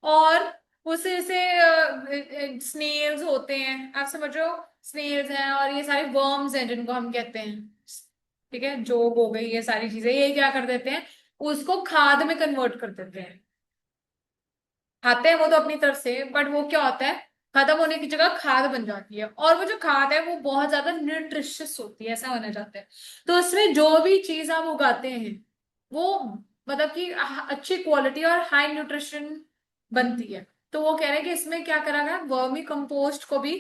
और उसे जैसे स्नेल्स होते हैं, आप समझ रहे हो, स्नेल्स हैं और ये सारे वर्म्स हैं जिनको हम कहते हैं, ठीक है, जोग हो गई, ये सारी चीजें, ये क्या कर देते हैं? उसको खाद में कन्वर्ट कर देते हैं। खाते हैं वो तो अपनी तरफ से, बट वो क्या होता है, खत्म होने की जगह खाद बन जाती है, और वो जो खाद है वो बहुत ज्यादा न्यूट्रिशियस होती है, ऐसा माना जाता है। तो उसमें जो भी चीज आप उगाते हैं वो मतलब कि अच्छी क्वालिटी और हाई न्यूट्रिशन बनती है। तो वो कह रहे हैं कि इसमें क्या करा गया, वर्मी कंपोस्ट को भी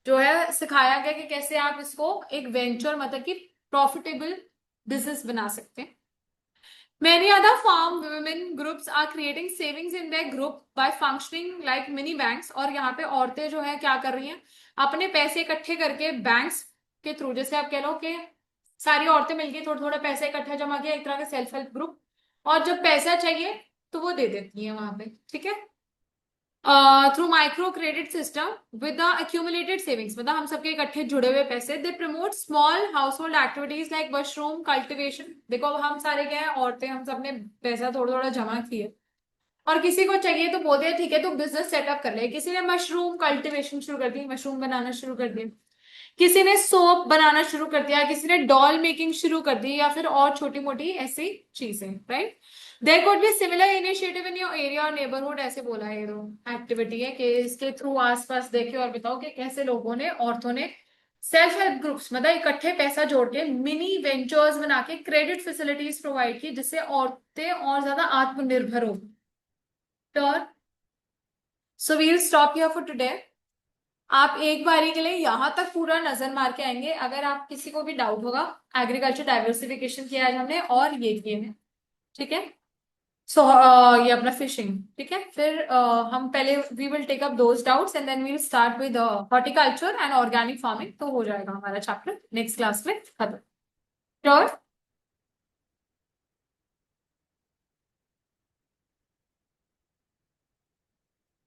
जो है सिखाया गया कि कैसे आप इसको एक वेंचर, मतलब कि प्रॉफिटेबल बिजनेस बना सकते हैं। Many other farm women groups are creating savings in their group by functioning like mini banks। और यहाँ पे औरतें जो है क्या कर रही हैं, अपने पैसे इकट्ठे करके बैंक्स के थ्रू, जैसे आप कह लो कि सारी औरतें मिलकर थोड़ा थोड़ा पैसा इकट्ठा जमा किया, एक तरह का सेल्फ हेल्प ग्रुप, और जब पैसा चाहिए तो वो दे देती है वहां पे। ठीक है, through micro credit system with the accumulated savings, मतलब हम सबके इकट्ठे जुड़े हुए पैसे। They promote small house hold activities like mushroom cultivation. देखो अब हम सारे क्या है, औरतें, हम सबने पैसा थोड़ा थोड़ा जमा किए और किसी को चाहिए तो बोलते हैं ठीक है तो बिजनेस सेटअप कर ले। किसी ने मशरूम कल्टिवेशन शुरू कर दी, मशरूम बनाना शुरू कर दिया, किसी ने सोप बनाना शुरू कर दिया, किसी ने डॉल मेकिंग शुरू कर दी, या फिर और छोटी मोटी ऐसी चीजें। Right, there could be similar initiative in your area और नेबरहुड। ऐसे बोला है, ये तो एक्टिविटी है कि इसके थ्रू आसपास देखे और बताओ कि कैसे लोगों ने, औरतों ने सेल्फ हेल्प ग्रुप्स, मतलब इकट्ठे पैसा जोड़ के मिनी वेंचर्स बना के क्रेडिट फैसिलिटीज प्रोवाइड की, जिससे औरतें और ज्यादा आत्मनिर्भर हो। So we'll stop here for today. आप एक बारी के लिए यहां तक पूरा नजर मार के आएंगे, अगर आप किसी को भी डाउट होगा। एग्रीकल्चर डाइवर्सिफिकेशन किया है हमने और ये किए हैं। ठीक है, सो ये अपना फिशिंग। ठीक है, फिर हम पहले we will take up those doubts and then we will start with horticulture and organic farming, तो हो जाएगा हमारा चैप्टर नेक्स्ट क्लास में खत्म। श्योर।